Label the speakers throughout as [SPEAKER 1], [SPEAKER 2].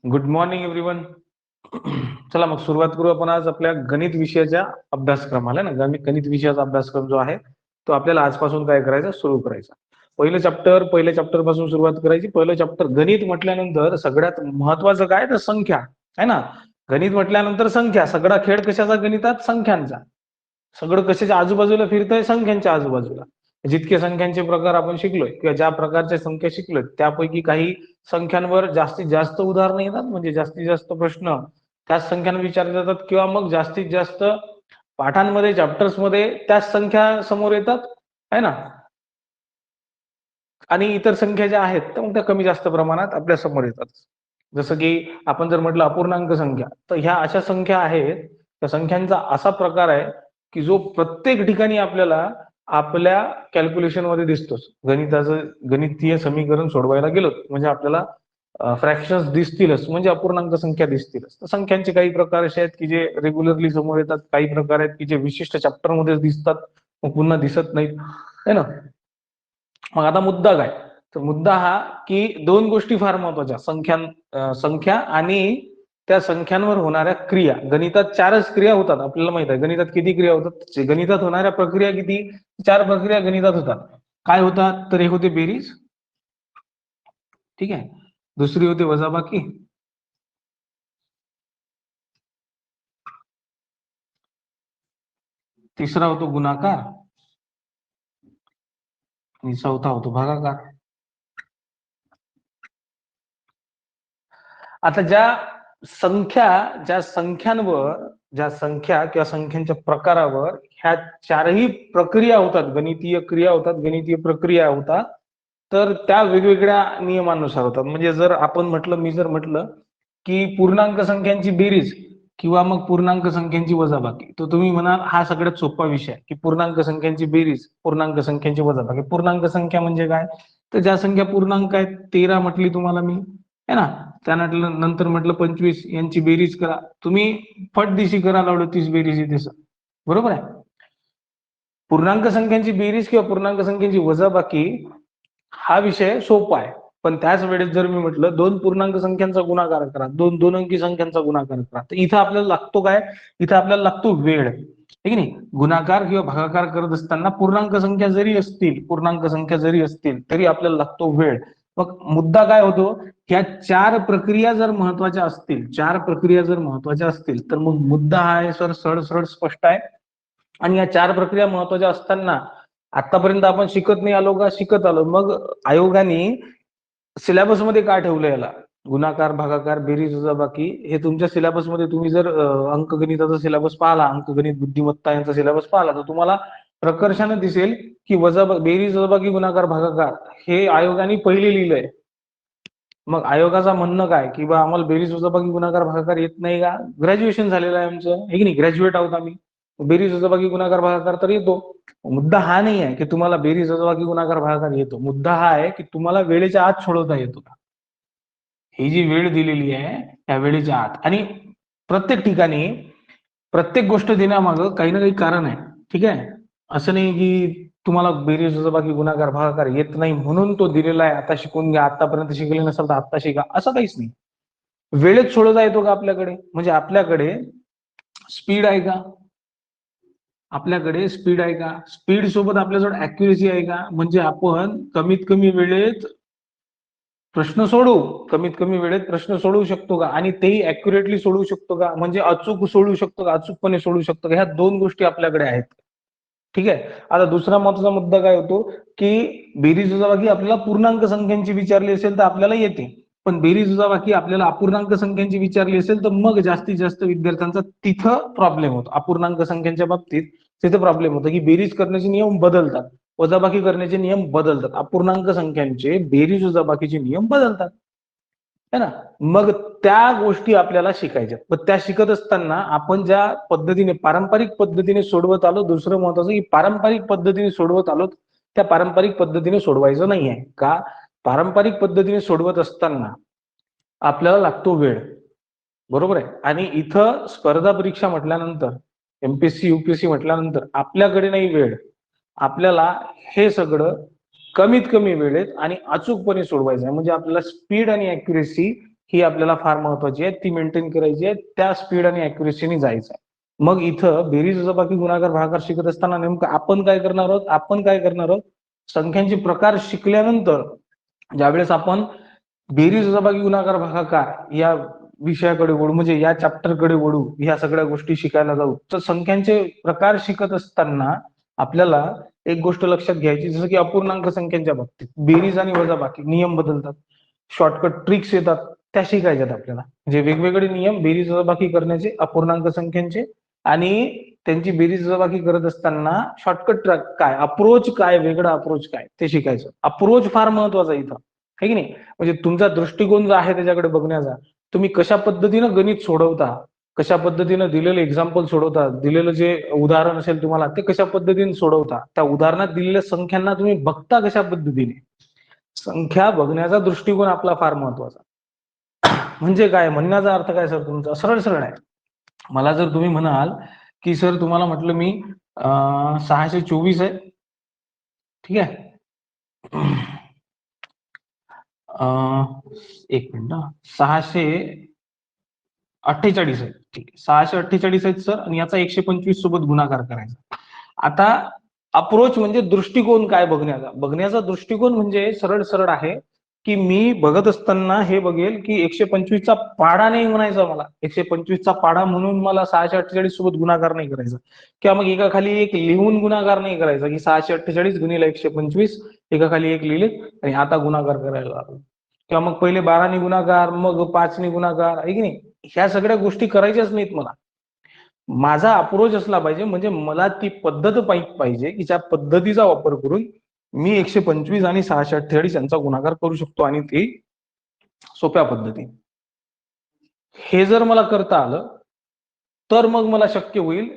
[SPEAKER 1] Good morning everyone. चला मग सुरुवात करू आपण आज आपल्या गणित विषयाच्या अभ्यासक्रमाला ना. गणित विषयाचा अभ्यासक्रम जो आहे तो आपल्याला आजपासून काय करायचा, सुरू करायचा. पहिल्या चॅप्टर पासून सुरुवात करायची. पहिलं चॅप्टर गणित म्हटल्यानंतर सगळ्यात महत्वाचं काय तर संख्या आहे ना. गणित म्हटल्यानंतर संख्या, सगळा खेळ कशाचा गणितात, संख्यांचा. सगळं कशाच्या आजूबाजूला फिरतंय, संख्यांच्या आजूबाजूला. जितके संख्यांचे प्रकार आपण शिकलोय किंवा ज्या प्रकारच्या संख्या शिकलोय त्यापैकी काही संख्यांवर जास्तीत जास्त उदाहरणं येतात, म्हणजे जास्तीत जास्त प्रश्न त्याच संख्यांना विचारले जातात, किंवा मग जास्तीत जास्त पाठांमध्ये, चॅप्टर्समध्ये त्याच संख्या समोर येतात, आहे ना. आणि इतर संख्या ज्या आहेत तर मग त्या कमी जास्त प्रमाणात आपल्या समोर येतात. जसं की आपण जर म्हटलं अपूर्णांक संख्या, तर ह्या अशा संख्या आहेत, त्या संख्यांचा असा प्रकार आहे की जो प्रत्येक ठिकाणी आपल्याला आपल्या कॅल्क्युलेशन मध्ये दिसतोच. गणिताचं गणितीय समीकरण सोडवायला गेलो म्हणजे आपल्याला फ्रॅक्शन्स दिसतीलच, म्हणजे अपूर्णांक संख्या दिसतीलच. तर संख्यांचे काही प्रकार असे आहेत की जे रेग्युलरली समोर येतात, काही प्रकार आहेत की जे विशिष्ट चॅप्टर मध्येच दिसतात, मग पुन्हा दिसत नाहीत, है ना. मग आता मुद्दा काय, तर मुद्दा हा की दोन गोष्टी फार महत्वाच्या, संख्या आणि त्या संख्यांवर होणाऱ्या क्रिया. गणितात चारच क्रिया होतात, आपल्याला माहित आहे. गणितात किती क्रिया होतात, गणितात होणाऱ्या प्रक्रिया किती, चार प्रक्रिया गणितात होतात. काय होतात, तर एक होते बेरीज, ठीक आहे. दुसरी होते वजाबाकी, तिसरा होतो गुणाकार आणि चौथा होतो भागाकार. आता ज्या संख्यांवर, ज्या संख्या किंवा संख्यांच्या प्रकारावर ह्या चारही प्रक्रिया होतात, गणितीय क्रिया होतात, गणितीय प्रक्रिया होतात, तर त्या वेगवेगळ्या नियमानुसार होतात. म्हणजे जर आपण म्हटलं, मी जर म्हटलं की पूर्णांक संख्यांची बेरीज किंवा मग पूर्णांक संख्यांची वजाबाकी, तर तुम्ही म्हणाल हा सगळ्यात सोपा विषय की पूर्णांक संख्यांची बेरीज, पूर्णांक संख्यांची वजाबाकी. पूर्णांक संख्या म्हणजे काय, तर ज्या संख्या पूर्णांक आहेत, 13 म्हटली तुम्हाला मी, है ना. त्यानंतर म्हटलं 25, यांची बेरीज करा. तुम्ही फटदिशी करा 38 बेरीज येते, बरोबर आहे. पूर्णांक संख्यांची बेरीज किंवा पूर्णांक संख्यांची वजाबाकी हा विषय सोपा आहे. पण त्याच वेळेस जर मी म्हटलं दोन पूर्णांक संख्यांचा गुणाकार करा, दोन अंकी संख्यांचा गुणाकार करा, तर इथं आपल्याला लागतो काय, इथं आपल्याला लागतो वेळ, ठीक नाही. गुणाकार किंवा भागाकार करत असताना पूर्णांक संख्या जरी असतील तरी आपल्याला लागतो वेळ. मग मुद्दा काय होतो, ह्या चार प्रक्रिया जर महत्वाच्या असतील तर मग मुद्दा हा आहे सर सरळ स्पष्ट आहे. आणि या चार प्रक्रिया महत्वाच्या असताना आतापर्यंत आपण शिकत नाही आलो का, शिकत आलो. मग आयोगाने सिलेबसमध्ये काय ठेवलं, याला गुणाकार, भागाकार, बेरीज, वजाबाकी, हे तुमच्या सिलेबसमध्ये तुम्ही जर अंकगणिताचा सिलेबस पाहिला, अंकगणित बुद्धिमत्ता यांचा सिलेबस पाहिला, तर तुम्हाला प्रकर्षाने दिसेल की बेरीज, वजाबाकी, गुणाकार, भागाकार हे आयोगाने पहिले लिहिलंय. मग आयोगाचं म्हणणं काय की बा आम्हाला बेरीज, वजाबाकी, गुणाकार, भागाकार येत नाही का, ग्रॅज्युएशन झालेलं आहे आमचं, हे की नाही, ग्रॅज्युएट आहोत आम्ही, बेरीज, वजाबाकी, गुणाकार, भागाकार तर येतो. मुद्दा हा नाही आहे की तुम्हाला बेरीज, वजाबाकी, गुणाकार, भागाकार येतो. मुद्दा हा आहे की तुम्हाला वेळेच्या आत सोडवता येतो का. ही जी वेळ दिलेली आहे त्या वेळेच्या आत, आणि प्रत्येक ठिकाणी प्रत्येक गोष्ट देण्यामागं काही ना काही कारण आहे, ठीक आहे. असं नाही की तुम्हाला बेरीज, वजाबाकी, गुणाकार, भागाकार येत नाही म्हणून तो दिलेला आहे, आता शिकून घ्या, आतापर्यंत शिकले नसेल तर आता शिका, असं काहीच नाही. वेळेत सोडवता येतो का आपल्याकडे, म्हणजे आपल्याकडे स्पीड आहे का, स्पीड सोबत आपल्याजवळ अॅक्युरेसी आहे का, म्हणजे आपण कमीत कमी वेळेत प्रश्न सोडवू शकतो का, आणि तेही अॅक्युरेटली सोडवू शकतो का, म्हणजे अचूक सोडवू शकतो का, अचूकपणे सोडवू शकतो का, ह्या दोन गोष्टी आपल्याकडे आहेत, ठीक आहे. आता दुसरा महत्वाचा मुद्दा काय होतो की बेरीज, वजाबाकी आपल्याला पूर्णांक संख्यांची विचारली असेल तर आपल्याला येते, पण बेरीज, वजाबाकी आपल्याला अपूर्णांक संख्यांची विचारली असेल तर मग जास्तीत जास्त विद्यार्थ्यांचा तिथं प्रॉब्लेम होतो. अपूर्णांक संख्यांच्या बाबतीत तिथे प्रॉब्लेम होतो की बेरीज करण्याचे नियम बदलतात, वजाबाकी करण्याचे नियम बदलतात, अपूर्णांक संख्यांचे बेरीज, वजाबाकीचे नियम बदलतात, है ना. मग त्या गोष्टी आपल्याला शिकायच्या. पण त्या शिकत असताना आपण ज्या पद्धतीने, पारंपरिक पद्धतीने सोडवत आलो, दुसरं महत्वाचं की पारंपरिक पद्धतीने सोडवत आलो, त्या पारंपरिक पद्धतीने सोडवायचं नाहीये का. पारंपरिक पद्धतीने सोडवत असताना आपल्याला लागतो वेळ, बरोबर आहे. आणि इथं स्पर्धा परीक्षा म्हटल्यानंतर, एमपीएससी, युपीएससी म्हटल्यानंतर आपल्याकडे नाही वेळ, आपल्याला हे सगळं कमीत कमी वेळेत आणि अचूकपणे सोडवायचं आहे. म्हणजे आपल्याला स्पीड आणि अॅक्युरेसी ही आपल्याला फार महत्वाची आहे, ती मेंटेन करायची आहे, त्या स्पीड आणि अॅक्युरेसीने जायचं आहे. मग इथं बेरीज वजाबाकी गुणाकार भागाकार शिकत असताना नेमकं आपण काय करणार आहोत, संख्यांचे प्रकार शिकल्यानंतर ज्यावेळेस आपण बेरीज वजाबाकी गुणाकार भागाकार या विषयाकडे वळू, म्हणजे या चॅप्टरकडे वळू, ह्या सगळ्या गोष्टी शिकायला जाऊ, तर संख्यांचे प्रकार शिकत असताना आपल्याला एक गोष्ट लक्षात घ्यायची, जसं की अपूर्णांक संख्यांच्या बाबतीत बेरीज आणि वजाबाकी नियम बदलतात, शॉर्टकट ट्रिक्स येतात, त्या शिकायच्यात आपल्याला. म्हणजे वेगवेगळे नियम बेरीज वजाबाकी करण्याचे अपूर्णांक संख्यांचे, आणि त्यांची बेरीज वजाबाकी करत असताना शॉर्टकट काय, अप्रोच काय, वेगळा अप्रोच काय, ते शिकायचं. अप्रोच फार महत्वाचा इथं, है की नाही? म्हणजे तुमचा दृष्टिकोन जो आहे त्याच्याकडे बघण्याचा, तुम्ही कशा पद्धतीनं गणित सोडवता, कशा पद्धतीनं दिलेलं एक्झाम्पल सोडवता, दिलेलं जे उदाहरण असेल तुम्हाला ते कशा पद्धतीने सोडवता, त्या उदाहरणात दिलेल्या संख्यांना तुम्ही बघता कशा पद्धतीने, संख्या बघण्याचा दृष्टिकोन आपला फार महत्वाचा. म्हणजे काय म्हणण्याचा अर्थ काय सर तुमचा, सरळ सरळ आहे. मला जर तुम्ही म्हणाल की सर तुम्हाला म्हटलं मी 624 आहे, ठीक आहे, एक मिनिट, 648 आहे, ठीक आहे, 648 आहेत सर, आणि याचा 125 सोबत गुणाकार करायचा. आता अप्रोच म्हणजे दृष्टिकोन काय बघण्याचा दृष्टिकोन म्हणजे सरळ सरळ आहे की मी बघत असताना हे बघेल की 125चा पाढा नाही म्हणायचा, मला 125चा पाढा म्हणून मला 648 सोबत गुणाकार नाही करायचा, किंवा मग एका खाली एक लिहून गुणाकार नाही करायचा की 648 गुणिले 125, एका खाली एक लिहिले आणि आता गुणाकार करायला लागलो, किंवा मग पहिले 12ने गुणाकार, मग 5ने गुणाकार, आहे की नाही? ह्या सगळ्या गोष्टी करायच्याच नाहीत मला. माझा अप्रोच असला पाहिजे, म्हणजे मला ती पद्धत माहित पाहिजे की त्या पद्धतीचा वापर करून मी 125 आणि 648 यांचा गुणाकार करू शकतो, आणि ते सोप्या पद्धतीने. हे जर मला करता आलं तर मग मला शक्य होईल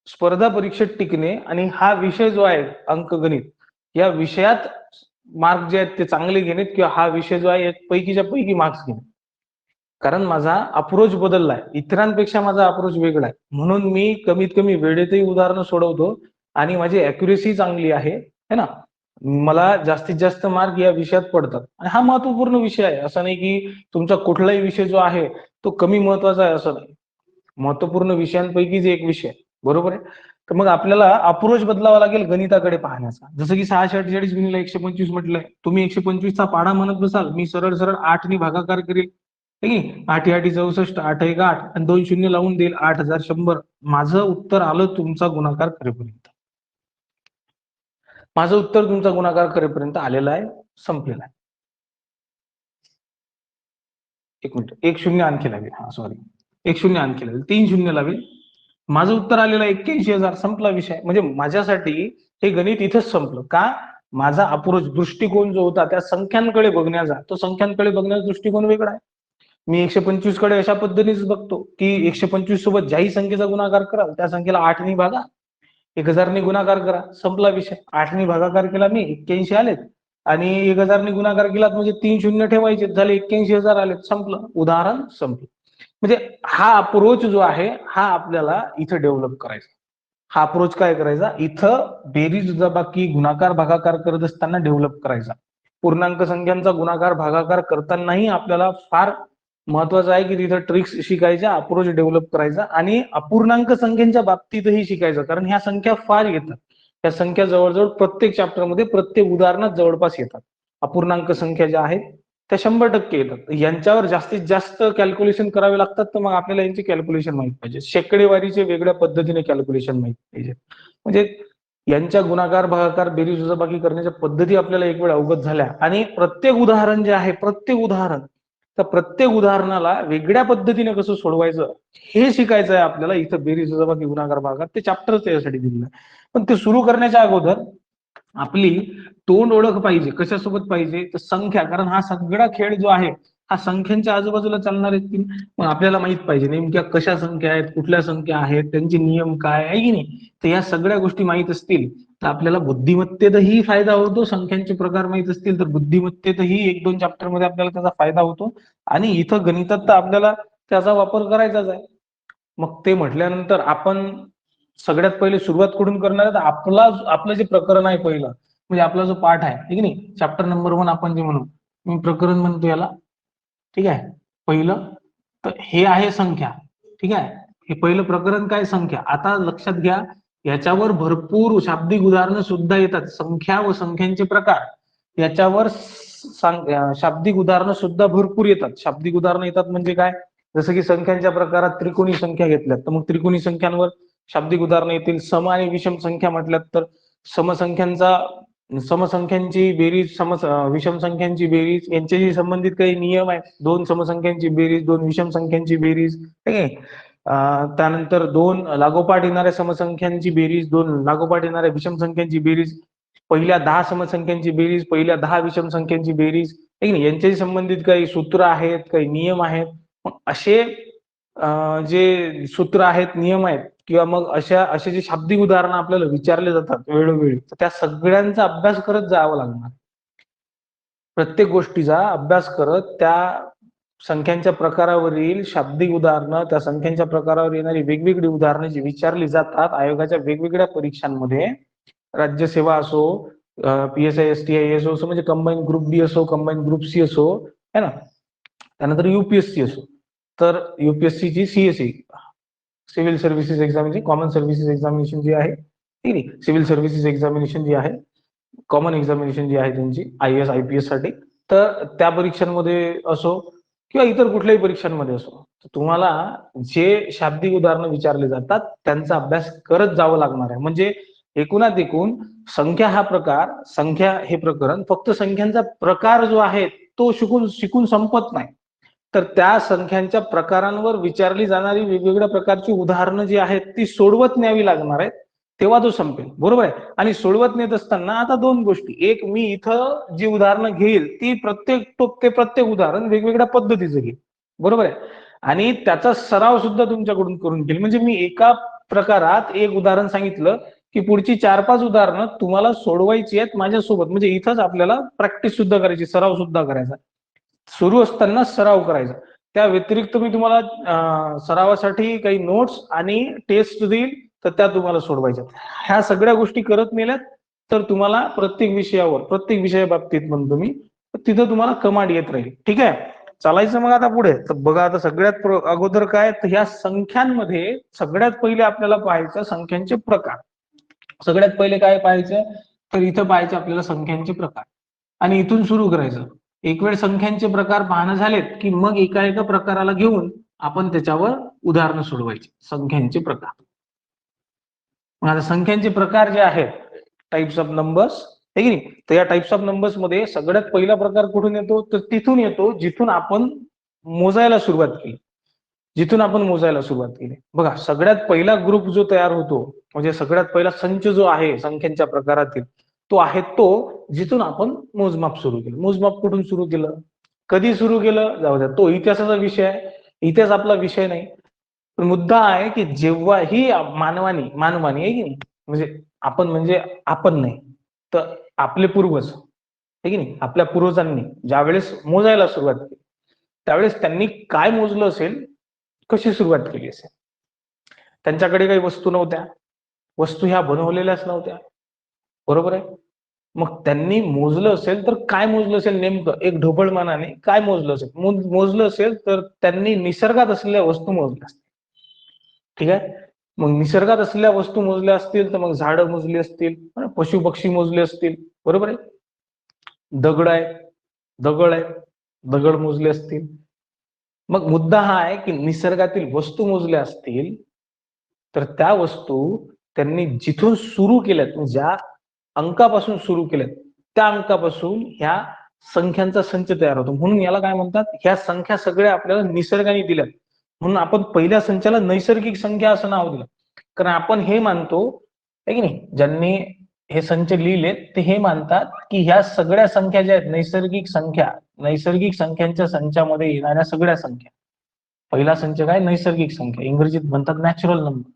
[SPEAKER 1] स्पर्धा परीक्षेत टिकणे, आणि हा विषय जो आहे अंकगणित, या विषयात मार्क जे आहेत ते चांगले घेणे, किंवा हा विषय जो आहे पैकीच्या पैकी मार्क्स घेणे. कारण माझा अप्रोच बदललाय, इतरांपेक्षा माझा अप्रोच वेगळा आहे, म्हणून मी कमीत कमी वेळेतही उदाहरणं सोडवतो, आणि माझी अॅक्युरेसी चांगली आहे, है ना? मला जास्तीत जास्त मार्क या विषयात पडतात, आणि हा महत्वपूर्ण विषय आहे. असं नाही की तुमचा कुठलाही विषय जो आहे तो कमी महत्वाचा आहे, असं नाही. महत्वपूर्ण विषयांपैकीच एक विषय, बरोबर आहे? तर मग आपल्याला अप्रोच बदलावा लागेल गणिताकडे पाहण्याचा. जसं की 648 गुणिले 125 म्हटलंय, तुम्ही 125चा पाढा म्हणत बसाल, मी सरळ सरळ 8ने भागाकार करेल, ठीक, 8 8 64, 8 1 8, आणि 2 शून्य लावून देईल, 8100. माझं उत्तर आलं तुमचा गुणाकार करेपर्यंत, माझं उत्तर तुमचा गुणाकार करेपर्यंत आलेलं आहे, संपलेलं आहे. एक मिनिट, एक शून्य आणखी लागेल, हा सॉरी, एक शून्य आणखी लागेल, 3 शून्य लागेल, माझं उत्तर आलेलं आहे 81,000, संपला विषय. म्हणजे माझ्यासाठी हे गणित इथंच संपलं का, माझा अप्रोच दृष्टिकोन जो होता त्या संख्यांकडे बघण्याचा, तो संख्यांकडे बघण्याचा दृष्टिकोन वेगळा आहे. मी 125 कडे अशा पद्धतीनेच बघतो की 125 सोबत ज्याही संख्येचा गुणाकार कराल त्या संख्येला 8ने भागा, 1000ने गुणाकार करा, संपला विषय. 8ने भागाकार केला मी, 81 आलेत, आणि 1000ने गुणाकार केलात म्हणजे 3 शून्य ठेवायचे, झाले 81,000 आलेत, संपलं उदाहरण, संपलं. म्हणजे हा अप्रोच जो आहे हा आपल्याला इथं डेव्हलप करायचा. हा अप्रोच काय करायचा, इथं बेरीज वजाबाकी गुणाकार भागाकार करत असताना डेव्हलप करायचा. पूर्णांक संख्यांचा गुणाकार भागाकार करतानाही आपल्याला फार महत्वाचं आहे की तिथं ट्रिक्स शिकायच्या, अप्रोच डेव्हलप करायचा, आणि अपूर्णांक संख्यांच्या बाबतीतही शिकायचं, कारण ह्या संख्या फार येतात. या संख्या जवळजवळ प्रत्येक चॅप्टरमध्ये प्रत्येक उदाहरणात जवळपास येतात. अपूर्णांक संख्या ज्या आहेत त्या 100% येतात. यांच्यावर जास्तीत जास्त कॅल्क्युलेशन करावे लागतात, तर मग आपल्याला यांची कॅल्क्युलेशन माहित पाहिजे, शेकडेवारीचे वेगळ्या पद्धतीने कॅल्क्युलेशन माहित पाहिजे. म्हणजे यांच्या गुणाकार भागाकार बेरीज वजाबाकी करण्याच्या पद्धती आपल्याला एक वेळ अवगत झाल्या, आणि प्रत्येक उदाहरण जे आहे, प्रत्येक उदाहरण, तर प्रत्येक उदाहरणाला वेगळ्या पद्धतीने कसं सोडवायचं हे शिकायचं आहे आपल्याला. इथं बेरीज वजाबाकी गुणाकार भागाकार ते चॅप्टर त्यासाठी दिलेलं आहे. पण ते सुरू करण्याच्या अगोदर आपली तोंड ओळख पाहिजे, कशासोबत पाहिजे, तर संख्या, कारण हा सगळा खेळ जो आहे हा संख्यांच्या आजूबाजूला चालणार आहेत की, मग आपल्याला माहित पाहिजे नेमक्या कशा संख्या आहेत, कुठल्या संख्या आहेत, त्यांचे नियम काय आहे की नाही. तर या सगळ्या गोष्टी माहित असतील तर आपल्याला बुद्धिमत्तेतही फायदा होतो, संख्यांचे प्रकार माहित असतील तर बुद्धिमत्तेतही 1-2 चॅप्टर मध्ये आपल्याला त्याचा फायदा होतो, आणि इथं गणितात तर आपल्याला त्याचा वापर करायचाच आहे. मग ते म्हटल्यानंतर आपण सगळ्यात पहिले सुरुवात कुठून करणार आहे, तर आपलं जे प्रकरण आहे पहिलं, म्हणजे आपला जो पाठ आहे, ठीक नाही, चॅप्टर नंबर 1 आपण जे म्हणू, मी प्रकरण म्हणतो याला, ठीक आहे. पहिलं तर हे आहे संख्या, ठीक आहे. हे पहिलं प्रकरण काय, संख्या. आता लक्षात घ्या, याच्यावर भरपूर शाब्दिक उदाहरणं सुद्धा येतात. संख्या व संख्यांचे प्रकार याच्यावर शाब्दिक उदाहरणं सुद्धा भरपूर येतात. शाब्दिक उदाहरणं येतात म्हणजे काय, जसं की संख्यांच्या प्रकारात त्रिकोणी संख्या घेतल्यात तर मग त्रिकोणी संख्यांवर शाब्दिक उदाहरणं येतील. सम आणि विषम संख्या म्हटल्यात तर समसंख्यांची बेरीज, विषम संख्यांची बेरीज यांच्याशी संबंधित काही नियम आहेत. दोन समसंख्यांची बेरीज, दोन विषम संख्यांची बेरीज, ठीक आहे. त्यानंतर दोन लागोपाठ येणाऱ्या समसंख्यांची बेरीज, दोन लागोपाठ येणाऱ्या विषम संख्यांची बेरीज, पहिल्या 10 समसंख्यांची बेरीज, पहिल्या 10 विषम संख्यांची बेरीज, ठीक आहे. यांच्याशी संबंधित काही सूत्र आहेत, काही नियम आहेत. मग असे जे सूत्र आहेत, नियम आहेत, किंवा मग असे जे शाब्दिक उदाहरणं आपल्याला विचारले जातात वेळोवेळी, तर त्या सगळ्यांचा अभ्यास करत जावं लागणार. प्रत्येक गोष्टीचा अभ्यास करत त्या संख्यांच्या प्रकारावरील शाब्दिक उदाहरणं, त्या संख्यांच्या प्रकारावर येणारी वेगवेगळी उदाहरणं जी विचारली जातात आयोगाच्या वेगवेगळ्या परीक्षांमध्ये, राज्यसेवा असो, PSI STI असो, म्हणजे कंबाईन ग्रुप डी असो, कंबाईन ग्रुप सी असो, है ना. त्यानंतर UPSC असो, तर UPSC ची CSE, civil services examination, common services examination जी आहे, ठीक आहे, सिव्हिल सर्व्हिसेस एक्झामिनेशन जी आहे, कॉमन एक्झामिनेशन जी आहे त्यांची IAS IPS साठी, तर त्या परीक्षांमध्ये असो किंवा इतर कुठल्याही परीक्षांमध्ये असो, तुम्हाला जे शाब्दिक उदाहरणं विचारले जातात त्यांचा अभ्यास करत जावं लागणार आहे. म्हणजे एकूणात एकूण संख्या हा प्रकार, संख्या हे प्रकरण फक्त संख्यांचा प्रकार जो आहे तो शिकून संपत नाही, तर त्या संख्यांच्या प्रकारांवर विचारली जाणारी वेगवेगळ्या प्रकारची उदाहरणं जी आहेत ती सोडवत न्यावी लागणार आहेत, तेव्हा तो संपेल. बरोबर आहे. आणि सोडवत नेत असताना आता दोन गोष्टी, एक, मी इथं जी उदाहरणं घेईल ती प्रत्येक उदाहरण वेगवेगळ्या पद्धतीचं घेईल, बरोबर आहे. आणि त्याचा सराव सुद्धा तुमच्याकडून करून घेईल. म्हणजे मी एका प्रकारात एक उदाहरण सांगितलं की पुढची 4-5 उदाहरणं तुम्हाला सोडवायची आहेत माझ्यासोबत. म्हणजे इथंच आपल्याला प्रॅक्टिस सुद्धा करायची, सराव सुद्धा करायचा, सुरू असताना सराव करायचा. त्या व्यतिरिक्त मी तुम्हाला सरावासाठी काही नोट्स आणि टेस्ट देईल, तर त्या तुम्हाला सोडवायच्या. ह्या सगळ्या गोष्टी करत नेल्यात तर तुम्हाला प्रत्येक विषयाबाबतीत म्हणतो मी, तिथं तुम्हाला कमांड येत राहील. ठीक आहे, चालायचं मग आता पुढे. तर बघा, आता सगळ्यात अगोदर काय, तर ह्या संख्यांमध्ये सगळ्यात पहिले आपल्याला पाहायचं संख्यांचे प्रकार. सगळ्यात पहिले काय पाहायचं, तर इथं पाहायचं आपल्याला संख्यांचे प्रकार, आणि इथून सुरू करायचं. एक वेळ संख्यांचे प्रकार पाहणं झालेत की मग एका प्रकाराला घेऊन आपण त्याच्यावर उदाहरणं सोडवायची. संख्यांचे प्रकार, आता संख्यांचे प्रकार जे आहेत, टाइप्स ऑफ नंबर्स, आहे की नाही. तर या टाइप्स ऑफ नंबर्स मध्ये सगळ्यात पहिला प्रकार कुठून येतो, तर तिथून येतो जिथून आपण मोजायला सुरुवात केली. बघा, सगळ्यात पहिला ग्रुप जो तयार होतो, म्हणजे सगळ्यात पहिला संच जो आहे संख्यांच्या प्रकारातील, तो आहे तो जिथून आपण मोजमाप सुरू केलं. मोजमाप कुठून सुरू केलं, कधी सुरू केलं, जाऊ द्या, तो इतिहासाचा विषय आहे, इतिहास आपला विषय नाही. पण मुद्दा आहे की जेव्हाही मानवानी आहे की नाही, म्हणजे आपण नाही तर आपले पूर्वज, आहे की नाही, आपल्या पूर्वजांनी ज्यावेळेस मोजायला सुरुवात केली त्यावेळेस त्यांनी काय मोजलं असेल, कशी सुरुवात केली असेल. त्यांच्याकडे काही वस्तू नव्हत्या, वस्तू ह्या बनवलेल्याच नव्हत्या, बरोबर आहे. मग त्यांनी मोजलं असेल तर काय मोजलं असेल, नेमकं एक ढोबळमानाने काय मोजलं असेल, मोजलं असेल तर त्यांनी निसर्गात असलेल्या वस्तू मोजल्या असतील. ठीक आहे, मग निसर्गात असलेल्या वस्तू मोजल्या असतील तर मग झाडं मोजली असतील, पशु पक्षी मोजले असतील, बरोबर आहे. दगड मोजले असतील. मग मुद्दा हा आहे की निसर्गातील वस्तू मोजल्या असतील तर त्या वस्तू त्यांनी जिथून सुरू केल्यात, ज्या अंकापासून सुरू केल्यात, त्या अंकापासून ह्या संख्यांचा संच तयार होतो. म्हणून याला काय म्हणतात, ह्या संख्या सगळ्या आपल्याला निसर्गाने दिल्यात, म्हणून आपण पहिल्या संचाला नैसर्गिक संख्या असं नाव दिलं. कारण आपण हे मानतो, आहे की नाही, ज्यांनी हे संच लिहिलेत ते हे मानतात की ह्या सगळ्या संख्या ज्या आहेत नैसर्गिक संख्यांच्या संचामध्ये येणाऱ्या सगळ्या संख्या. पहिला संच काय, नैसर्गिक संख्या, इंग्रजीत म्हणतात नॅचरल नंबर.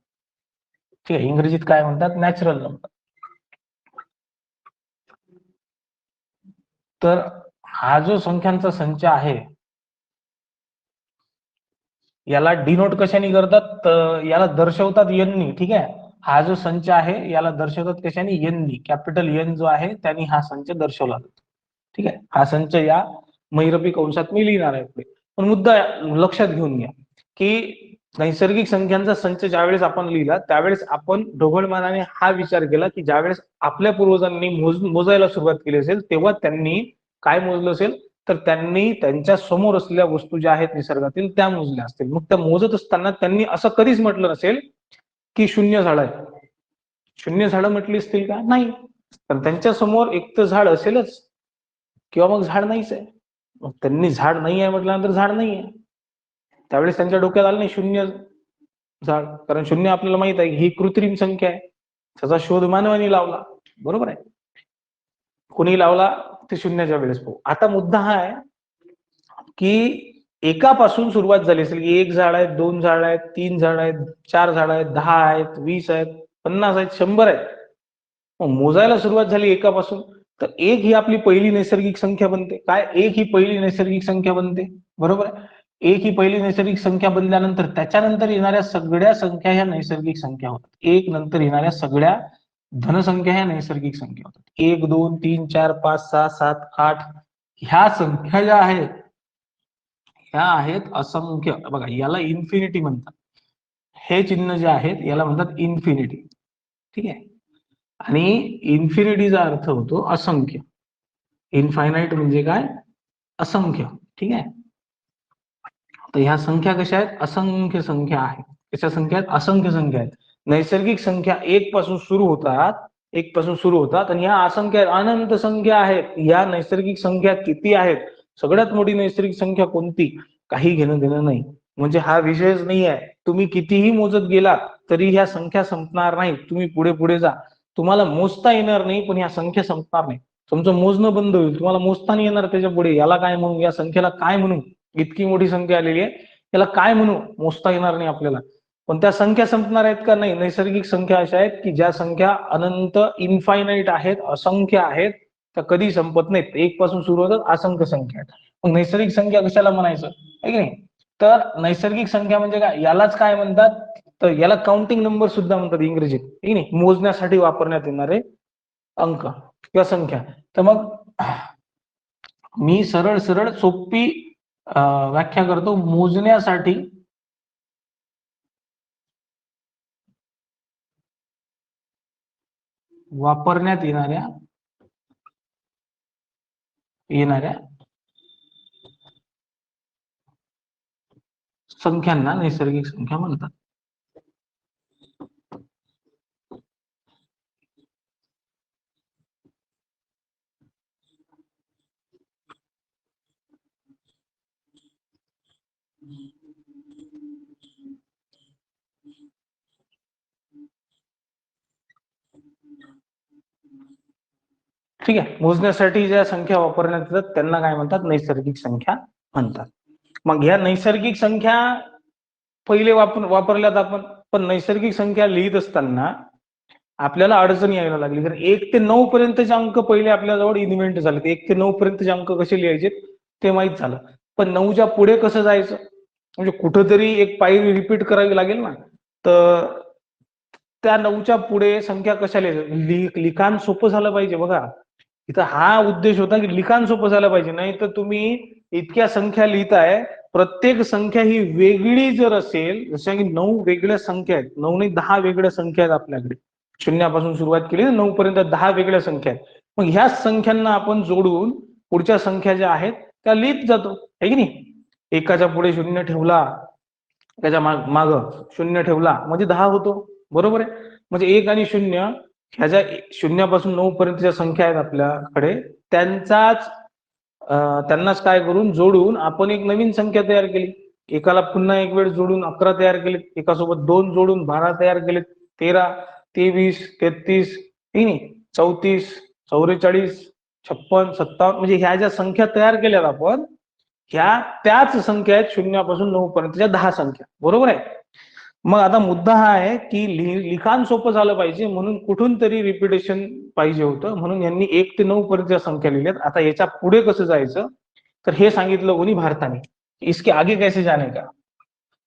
[SPEAKER 1] ठीक आहे, इंग्रजीत काय म्हणतात, नॅचरल नंबर. तर हा जो संख्यांचा संच आहे याला डिनोट कशाने करतात, तर याला दर्शवतात एननी. ठीक आहे, हा जो संच आहे याला दर्शवतात कशाने, एननी. कॅपिटल एन जो आहे त्यांनी हा संच दर्शवला जातो. ठीक आहे, हा संच या महिरपी कंसात मी लिहिणार आहे पुढे. पण मुद्दा लक्षात घेऊन घ्या की नैसर्गिक संख्यांचा संच ज्यावेळेस आपण लिहिला त्यावेळेस आपण ढोबळमानाने हा विचार केला की ज्यावेळेस आपल्या पूर्वजांनी मोजायला सुरुवात केली असेल तेव्हा त्यांनी काय मोजलं असेल, तर त्यांनी त्यांच्या समोर असलेल्या वस्तू ज्या आहेत निसर्गातील त्या मोजल्या असतील. मग त्या मोजत असताना त्यांनी असं कधीच म्हटलं नसेल की शून्य झाड आहे. शून्य झाडं म्हटली असतील का? नाही. तर त्यांच्या समोर एक तर झाड असेलच किंवा मग झाड नाहीच आहे. मग त्यांनी झाड नाही आहे म्हटल्यानंतर झाड नाही आहे. त्यावेळेस त्यांच्या डोक्यात आलं नाही शून्य झाड, कारण शून्य आपल्याला माहित आहे ही कृत्रिम संख्या आहे. त्याचा शोध मानवाने लावला. बरोबर आहे. कोणी लावला ते शून्याच्या वेळेस पाहू. आता मुद्दा हा आहे की एकापासून सुरुवात झाली असेल की एक झाड आहे, दोन झाड आहेत, तीन झाड आहेत, चार झाड आहेत, 10 आहेत, 20 आहेत, 50 आहेत, 100 आहेत. मग मोजायला सुरुवात झाली एकापासून, तर एक ही आपली पहिली नैसर्गिक संख्या बनते. काय? एक ही पहिली नैसर्गिक संख्या बनते. बरोबर आहे. एक ही पहिली नैसर्गिक संख्या बनल्यानंतर त्याच्यानंतर येणाऱ्या सगळ्या संख्या ह्या नैसर्गिक संख्या होतात. एक नंतर येणाऱ्या सगळ्या धनसंख्या ह्या नैसर्गिक संख्या होतात. 1, 2, 3, 4, 5, 6, 7, 8 ह्या संख्या ज्या आहेत ह्या आहेत असंख्य. बघा याला इन्फिनिटी म्हणतात. हे चिन्ह जे आहेत याला म्हणतात इन्फिनिटी. ठीक आहे. आणि इन्फिनिटीचा अर्थ होतो असंख्य. इनफायनाईट म्हणजे काय? असंख्य. ठीक आहे. तर ह्या संख्या कशा आहेत? असंख्य संख्या आहेत. कशा संख्या आहेत? असंख्य संख्या आहेत. नैसर्गिक संख्या एक पासून सुरू होतात आणि ह्या असंख्य अनंत संख्या आहेत. या नैसर्गिक संख्या किती आहेत? सगळ्यात मोठी नैसर्गिक संख्या कोणती? काही घेणं देणं नाही. म्हणजे हा विषयच नाही आहे. तुम्ही कितीही मोजत गेला तरी ह्या संख्या संपणार नाही. तुम्ही पुढे पुढे जा. तुम्हाला मोजता येणार नाही, पण ह्या संख्या संपणार नाही. तुमचं मोजणं बंद होईल. तुम्हाला मोजता नाही येणार त्याच्या पुढे. याला काय म्हणू? या संख्येला काय म्हणू? इतकी मोठी संख्या आलेली आहे. याला काय म्हणू? मोजता येणार नाही आपल्याला. पण त्या संख्या संपणार आहेत का? नाही. नैसर्गिक संख्या अशा आहेत की ज्या संख्या अनंत इनफायनाईट आहेत, असंख्य आहेत, त्या कधी संपत नाहीत. एक पासून सुरू होतात, असंख्य संख्या आहेत. मग नैसर्गिक संख्या कशाला म्हणायचं? आहे की नाही? तर नैसर्गिक संख्या म्हणजे काय? यालाच काय म्हणतात? तर याला काउंटिंग नंबर सुद्धा म्हणतात इंग्रजीत. आहे की नाही? मोजण्यासाठी वापरण्यात येणारे अंक किंवा संख्या. तर मग मी सरळ सरळ सोपी व्याख्या करतो. मोजण्यासाठी वापरण्यात येणाऱ्या संख्यांना नैसर्गिक संख्या म्हणतात. ठीक आहे. मोजण्यासाठी ज्या संख्या वापरण्यात येतात त्यांना काय म्हणतात? नैसर्गिक संख्या म्हणतात. मग ह्या नैसर्गिक संख्या पहिले वापरल्यात आपण, पण नैसर्गिक संख्या लिहित असताना आपल्याला अडचण यायला लागली. कारण 1 ते 9 पर्यंतचे अंक पहिले आपल्याजवळ इन्व्हेंट झाले. 1 ते 9 पर्यंतचे अंक कसे लिहायचे ते माहीत झालं. पण 9च्या पुढे कसं जायचं? म्हणजे कुठंतरी एक पायरी रिपीट करावी लागेल ना. तर त्या 9च्या पुढे संख्या कशा लिहायचं? लिखाण सोपं झालं पाहिजे. बघा इथं हा उद्देश होता की लिखाण सोपं झालं पाहिजे. नाही तर तुम्ही इतक्या संख्या लिहिताय, प्रत्येक संख्या ही वेगळी जर असेल, जसं की 9 वेगळ्या संख्या आहेत, 9 नाही 10 वेगळ्या संख्या आहेत आपल्याकडे. शून्यापासून सुरुवात केली 9 पर्यंत 10 वेगळ्या संख्या आहेत. मग ह्याच संख्यांना आपण जोडून पुढच्या संख्या ज्या आहेत त्या लिहित जातो. आहे की नाही? एकाच्या पुढे शून्य ठेवला, त्याच्या माग शून्य ठेवला म्हणजे 10 होतो. बरोबर आहे. म्हणजे 1 आणि 0 ह्या ज्या शून्यापासून 9 पर्यंतच्या संख्या आहेत आपल्याकडे त्यांनाच काय करून जोडून आपण एक नवीन संख्या तयार केली. एकाला पुन्हा एक वेळ जोडून 11 तयार केले, एकासोबत 2 जोडून 12 तयार केले, 13, 23, 33, 34, 44, 56, 57 म्हणजे ह्या ज्या संख्या तयार केल्यात आपण ह्या त्याच संख्या आहेत शून्यापासून 9 पर्यंतच्या 10 संख्या. बरोबर आहे. मग आता मुद्दा हा आहे की लिखाण सोपं झालं पाहिजे म्हणून कुठून तरी रिपिटेशन पाहिजे होतं. म्हणून यांनी 1 ते 9 पर्यंतच्या संख्या लिहिल्यात. आता याच्या पुढे कसं जायचं? तर हे सांगितलं कोणी? भारताने. इसके आगे कैसे जाने का?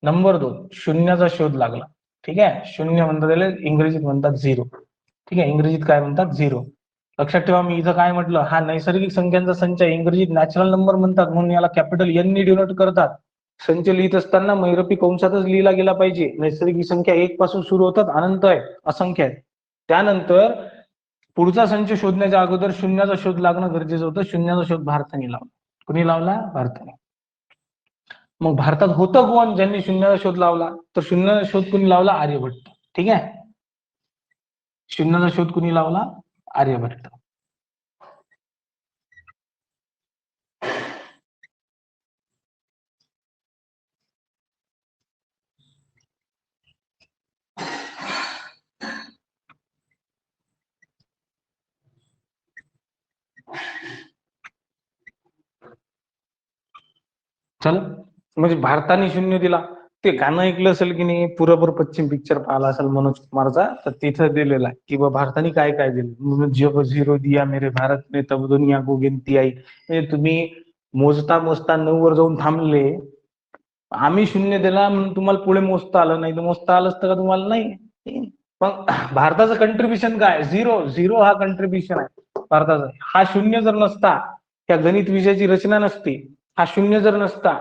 [SPEAKER 1] नंबर 2 शून्याचा शोध लागला. ठीक आहे. शून्य म्हणतात त्याला इंग्रजीत म्हणतात झिरो. ठीक आहे. इंग्रजीत काय म्हणतात? झिरो. लक्षात ठेवा, मी इथं काय म्हटलं, हा नैसर्गिक संख्यांचा संच आहे. इंग्रजीत नॅचरल नंबर म्हणतात, म्हणून याला कॅपिटल एन ने डिनोट करतात. संच लिहित असताना महिरपी कंसातच लिहिला गेला पाहिजे. नैसर्गिक संख्या 1 पासून सुरू होतात, अनंत आहे, असंख्य आहे. त्यानंतर पुढचा संच शोधण्याच्या अगोदर शून्याचा शोध लागणं गरजेचं होतं. शून्याचा शोध भारताने लावला. कुणी लावला? भारताने. मग भारतात होतं कोण ज्यांनी शून्याचा शोध लावला? तर शून्याचा शोध कुणी लावला? आर्यभट्ट. ठीक आहे, शून्याचा शोध कुणी लावला? आर्यभट्ट. चल, म्हणजे भारताने शून्य दिला. ते गाणं ऐकलं असेल की नाही, पूर्व पश्चिम पिक्चर पाहिला असेल मनोज कुमारचा, तर तिथं दिलेला आहे की भारताने काय काय दिलं. जब झिरो दिया मेरे भारत ने तब दुनिया को गिनती आई. म्हणजे तुम्ही मोजता मोजता 9 वर जाऊन थांबले. आम्ही शून्य दिला म्हणून तुम्हाला पुढे मोजता आलं नाही, तर मोजता आलं असतं का तुम्हाला? नाही. मग भारताचं कंट्रीब्युशन काय? झिरो. झिरो हा कंट्रीब्युशन आहे भारताचा. हा शून्य जर नसता, त्या गणित विषयाची रचना नसती. हा शून्य जर नसता,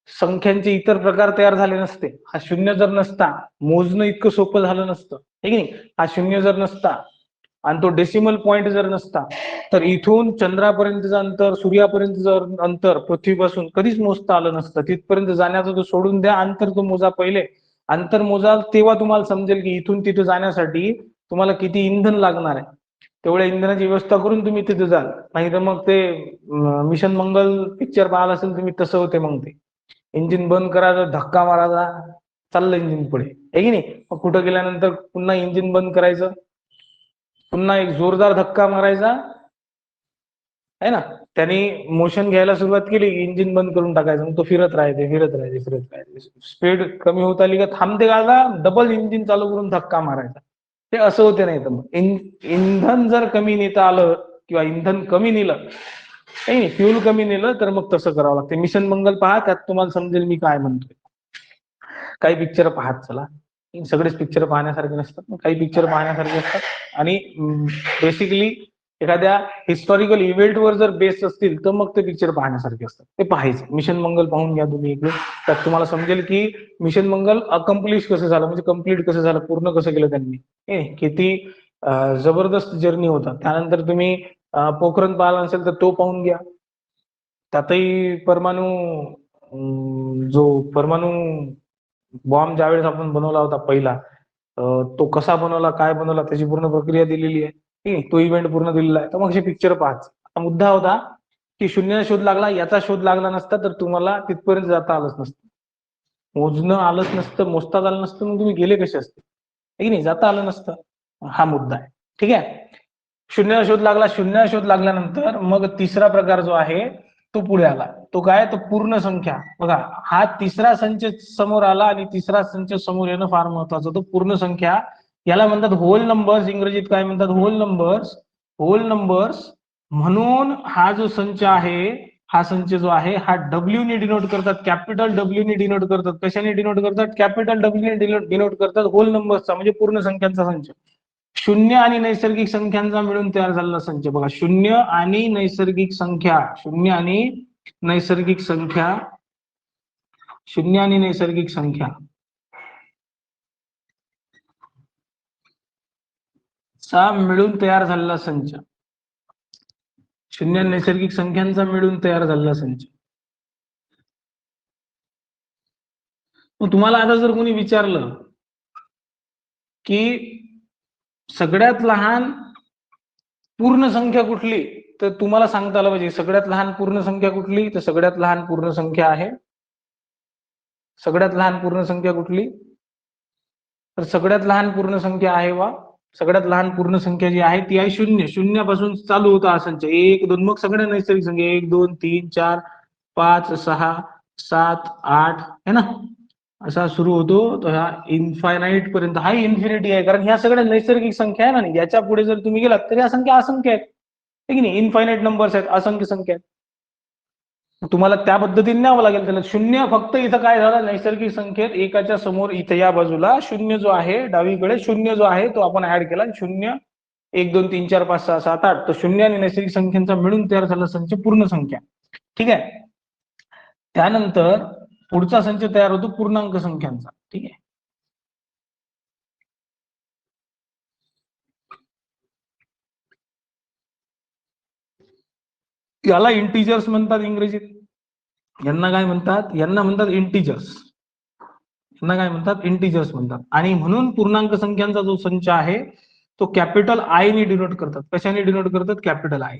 [SPEAKER 1] संख्यांचे इतर प्रकार तयार झाले नसते. हा शून्य जर नसता, मोजणं इतकं सोपं झालं नसतं, हे की नाही. हा शून्य जर नसता आणि तो डेसिमल पॉइंट जर नसता, तर इथून चंद्रापर्यंतचं अंतर, सूर्यापर्यंतचं अंतर पृथ्वीपासून कधीच मोजता आलं नसतं. तिथपर्यंत जाण्याचं तो सोडून द्या, अंतर तो मोजा पहिले. अंतर मोजाल तेव्हा तुम्हाला समजेल की इथून तिथे जाण्यासाठी तुम्हाला किती इंधन लागणार आहे. तेवढ्या इंधनाची व्यवस्था करून तुम्ही तिथे जाल. नाही तर मग ते मिशन मंगल पिक्चर पाहिला असेल तुम्ही, तसं होते. मग ते इंजिन बंद करायचं, धक्का मारायचा, चाललं इंजिन पुढे, आहे की नाही. मग कुठं गेल्यानंतर पुन्हा इंजिन बंद करायचं, पुन्हा एक जोरदार धक्का मारायचा, आहे ना. त्यांनी मोशन घ्यायला सुरुवात केली, इंजिन बंद करून टाकायचं. मग तो फिरत राहायचे, फिरत राहायचे, फिरत राहायचे. स्पीड कमी होत आली का थांबते गाडा, डबल इंजिन चालू करून धक्का मारायचा. ते असं होते. नाही तर मग इंधन जर कमी नेता आलं किंवा इंधन कमी नेलं, नाही फ्यूल कमी नेलं, तर मग तसं करावं लागतं. मिशन मंगल पहा, त्यात तुम्हाला समजेल मी काय म्हणतोय. काही पिक्चर पाहत चला, सगळेच पिक्चर पाहण्यासारखे नसतात, काही पिक्चर पाहण्यासारखे असतात. आणि बेसिकली एखाद्या हिस्टॉरिकल इव्हेंटवर जर बेस्ड असतील तर मग ते पिक्चर पाहण्यासारखे असतात, ते पाहायचे. मिशन मंगल पाहून घ्या तुम्ही इकडे, त्यात तुम्हाला समजेल की मिशन मंगल अकम्प्लिश कसं झालं, म्हणजे कम्प्लीट कसं झालं, पूर्ण कसं केलं त्यांनी, किती जबरदस्त जर्नी होता. त्यानंतर तुम्ही पोखरण पाहिला असेल तर तो पाहून घ्या. त्यातही परमाणू, जो परमाणू बॉम्ब ज्यावेळेस आपण बनवला होता पहिला, तो कसा बनवला, काय बनवला, त्याची पूर्ण प्रक्रिया दिलेली आहे. ठीक आहे, तो इव्हेंट पूर्ण दिलेला आहे. तर मग हे पिक्चर पाहाच. मुद्दा होता की शून्याचा शोध लागला, याचा शोध लागला नसता तर तुम्हाला तिथपर्यंत जाता आलंच नसतं, मोजणं आलंच नसतं, मोजता आलं नसतं. मग तुम्ही गेले कसे असते, की नाही, जाता आलं नसतं. हा मुद्दा आहे. ठीक आहे, शून्याचा शोध लागला. शून्याचा शोध लागल्यानंतर मग तिसरा प्रकार जो आहे तो पुढे आला. तो काय? तो पूर्ण संख्या. बघा, हा तिसरा संच समोर आला आणि तिसरा संच समोर येणं फार महत्वाचं. तो पूर्ण संख्या, याला म्हणतात होल नंबर्स. इंग्रजीत काय म्हणतात? Hole numbers. होल नंबर्स म्हणून हा जो संच आहे, हा संच जो आहे हा डब्ल्यू ने डिनोट करतात, कॅपिटल डब्ल्यू ने डिनोट करतात. कशाने डिनोट करतात? कॅपिटल डब्ल्यू ने डिनोट करतात होल नंबर्सचा, म्हणजे पूर्ण संख्यांचा संच. शून्य आणि नैसर्गिक संख्यांचा मिळून तयार झालेला संच. बघा, शून्य आणि नैसर्गिक संख्या, शून्य आणि नैसर्गिक संख्या, शून्य आणि नैसर्गिक संख्या चा मिळून तयार झालेला संच. शून्य नैसर्गिक संख्यांचा मिळून तयार झालेला संच. मग तुम्हाला आता जर कोणी विचारलं की सगळ्यात लहान पूर्ण संख्या कुठली, तर तुम्हाला सांगता आलं पाहिजे सगळ्यात लहान पूर्ण संख्या कुठली. तर सगळ्यात लहान पूर्ण संख्या आहे, सगळ्यात लहान पूर्ण संख्या कुठली? तर सगळ्यात लहान पूर्ण संख्या आहे वा सगळ्यात लहान पूर्ण संख्या जी आहे ती आहे शून्य. शून्यापासून चालू होता हा संच. 1 2, मग सगळ्या नैसर्गिक संख्या 1 2 3 4 5 6 7 8 है ना, असा सुरू होतो. तर हा इन्फायनाईट पर्यंत, हा इन्फिनिटी आहे. कारण ह्या सगळ्या नैसर्गिक संख्या आहे ना, याच्या पुढे जर तुम्ही गेलात तर या संख्या असंख्य आहेत, की नाही. इन्फायनाईट नंबर्स आहेत, असंख्य संख्या आहेत. तुम्हाला त्या पद्धतीने न्यावं लागेल त्याला. शून्य फक्त इथं काय झालं, नैसर्गिक संख्येत एकाच्या समोर इथं या बाजूला शून्य जो आहे, डावीकडे शून्य जो आहे तो आपण ऍड केला. शून्य 1 2 3 4 5 6 7 8 तर शून्य आणि नैसर्गिक संख्यांचा मिळून तयार झाला संच पूर्ण संख्या. ठीक आहे. त्यानंतर पुढचा संच तयार होतो पूर्णांक संख्यांचा. ठीक आहे. याला इंटिजर्स म्हणतात इंग्रजीत. यांना काय म्हणतात? यांना म्हणतात इंटिजर्स. यांना काय म्हणतात? इंटिजर्स म्हणतात. आणि म्हणून पूर्णांक संख्यांचा जो संच आहे तो कॅपिटल आय ने डिनोट करतात. कशाने डिनोट करतात? Capital I.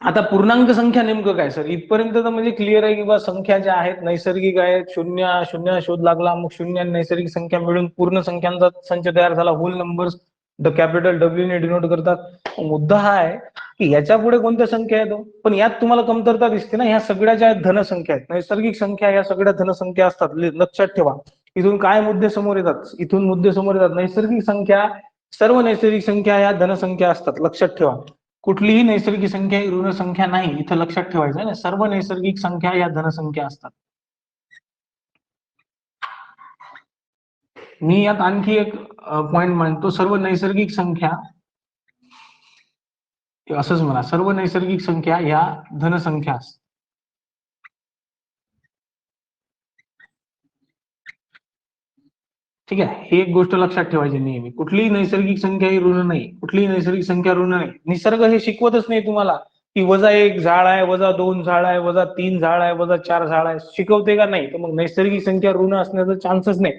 [SPEAKER 1] आता पूर्णांक संख्या नेमकं काय सर? इथपर्यंत तर म्हणजे क्लिअर आहे की बा संख्या ज्या आहेत नैसर्गिक आहेत, शून्य शून्य शोध लागला, मग शून्य आणि नैसर्गिक संख्या मिळून पूर्ण संख्यांचा संच तयार झाला. Whole numbers the capital W ने डिनोट करतात. मुद्दा हा आहे की याच्या पुढे कोणत्या संख्या आहेत? पण यात तुम्हाला कमतरता दिसते ना, ह्या सगळ्या ज्या धनसंख्या आहेत, नैसर्गिक संख्या या सगळ्या धनसंख्या असतात. लक्षात ठेवा. इथून काय मुद्दे समोर येतात? इथून मुद्दे समोर येतात नैसर्गिक संख्या, सर्व नैसर्गिक संख्या या धनसंख्या असतात. लक्षात ठेवा. कुठलीही नैसर्गिक संख्या ही ऋण संख्या नाही. इथं लक्षात ठेवायचं ना, सर्व नैसर्गिक संख्या या धनसंख्या असतात. मी यात आणखी एक पॉइंट मांडतो. सर्व नैसर्गिक संख्या, असंच म्हणा, सर्व नैसर्गिक संख्या ह्या धनसंख्या असतात. ठीक आहे. ही एक गोष्ट लक्षात ठेवायची नेहमी. कुठलीही नैसर्गिक संख्या ही ऋण नाही. कुठलीही नैसर्गिक संख्या ऋण नाही. निसर्ग हे शिकवतच नाही तुम्हाला की -1 झाड आहे, -2 झाड आहे, -3 झाड आहे, -4 झाड आहे. शिकवते का? नाही. तर मग नैसर्गिक संख्या ऋण असण्याचा चान्सच नाही.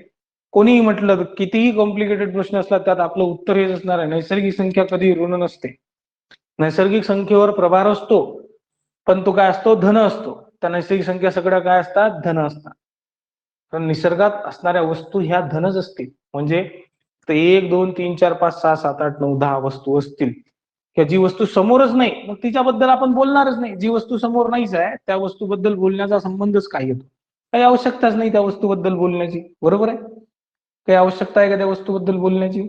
[SPEAKER 1] कोणीही म्हटलं, कितीही कॉम्प्लिकेटेड प्रश्न असला त्यात आपलं उत्तर हेच असणार आहे, नैसर्गिक संख्या कधी ऋण नसते. नैसर्गिक संख्येवर प्रभार असतो, पण तो काय असतो? धन असतो. त्या नैसर्गिक संख्या सगळ्या काय असतात? धन असतात. तर निसर्गात असणाऱ्या वस्तू ह्या धनच असतील. म्हणजे 1 2 3 4 5 6 7 8 9 10 वस्तू असतील. जी वस्तू समोरच नाही, मग तिच्याबद्दल आपण बोलणारच नाही. जी वस्तू समोर नाहीच आहे त्या वस्तूबद्दल बोलण्याचा संबंधच काय येतो? काही आवश्यकताच नाही त्या वस्तूबद्दल बोलण्याची. बरोबर आहे? काही आवश्यकता आहे का त्या वस्तूबद्दल बोलण्याची?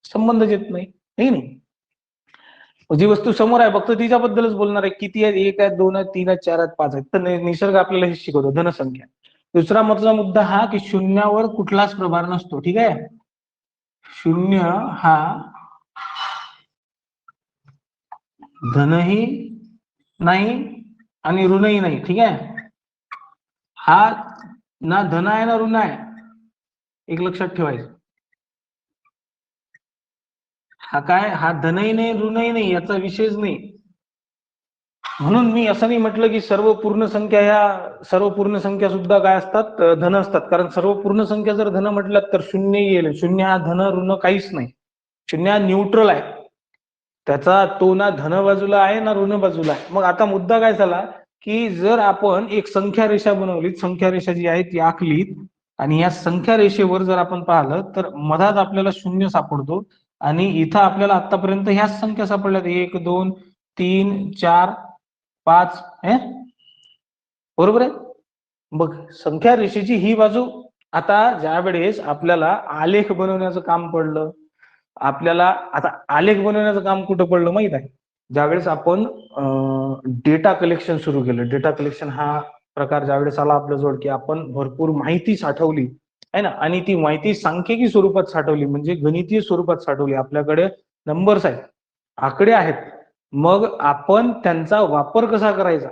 [SPEAKER 1] संबंधच येत नाही. नाही. जी वस्तू समोर आहे फक्त तिच्याबद्दलच बोलणार आहे. किती आहेत? 1 आहेत, 2 आहेत, 3 आहेत, 4 आहेत, 5 आहेत. तर निसर्ग आपल्याला हे शिकवतो, धनसंख्या. दुसरा महत्वाचा मुद्दा हा की शून्यावर कुठलाच प्रभार नसतो. ठीक आहे. शून्य हा धनही नाही आणि ऋणही नाही. ठीक आहे. हा ना धन आहे ना ऋण आहे. एक लक्षात ठेवायचं. हा काय? हा धनही नाही ऋणही नाही, याचा विषयच नाही. म्हणून मी असं नाही म्हटलं की सर्व पूर्ण संख्या ह्या सर्व पूर्ण संख्या सुद्धा काय असतात? धन असतात. कारण सर्व पूर्ण संख्या जर धन म्हटल्यात तर शून्य येईल. शून्य हा धन ऋण काहीच नाही. शून्य हा न्यूट्रल आहे. त्याचा तो ना धन बाजूला आहे ना ऋण बाजूला आहे. मग आता मुद्दा काय झाला की जर आपण एक संख्या रेषा बनवली, संख्या रेषा जी आहे ती आखलीत आणि या संख्या रेषेवर जर आपण पाहिलं तर मधात आपल्याला शून्य सापडतो आणि इथं आपल्याला आतापर्यंत ह्याच संख्या सापडल्यात 1 2 3 4 5 बरोबर आहे. मग संख्या रेषेची ही बाजू, आता ज्या वेळेस आपल्याला आलेख बनवण्याचं काम पडलं, आपल्याला आता आलेख बनवण्याचं काम कुठं पडलं माहित आहे? ज्यावेळेस आपण डेटा कलेक्शन सुरू केलं. डेटा कलेक्शन हा प्रकार ज्यावेळेस आला आपल्याजवळ की आपण भरपूर माहिती साठवली आहे ना, आणि ती माहिती सांख्यिकी स्वरूपात साठवली, म्हणजे गणितीय स्वरूपात साठवली. आपल्याकडे नंबर्स आहेत, आकडे आहेत. मग आपण त्यांचा वापर कसा करायचा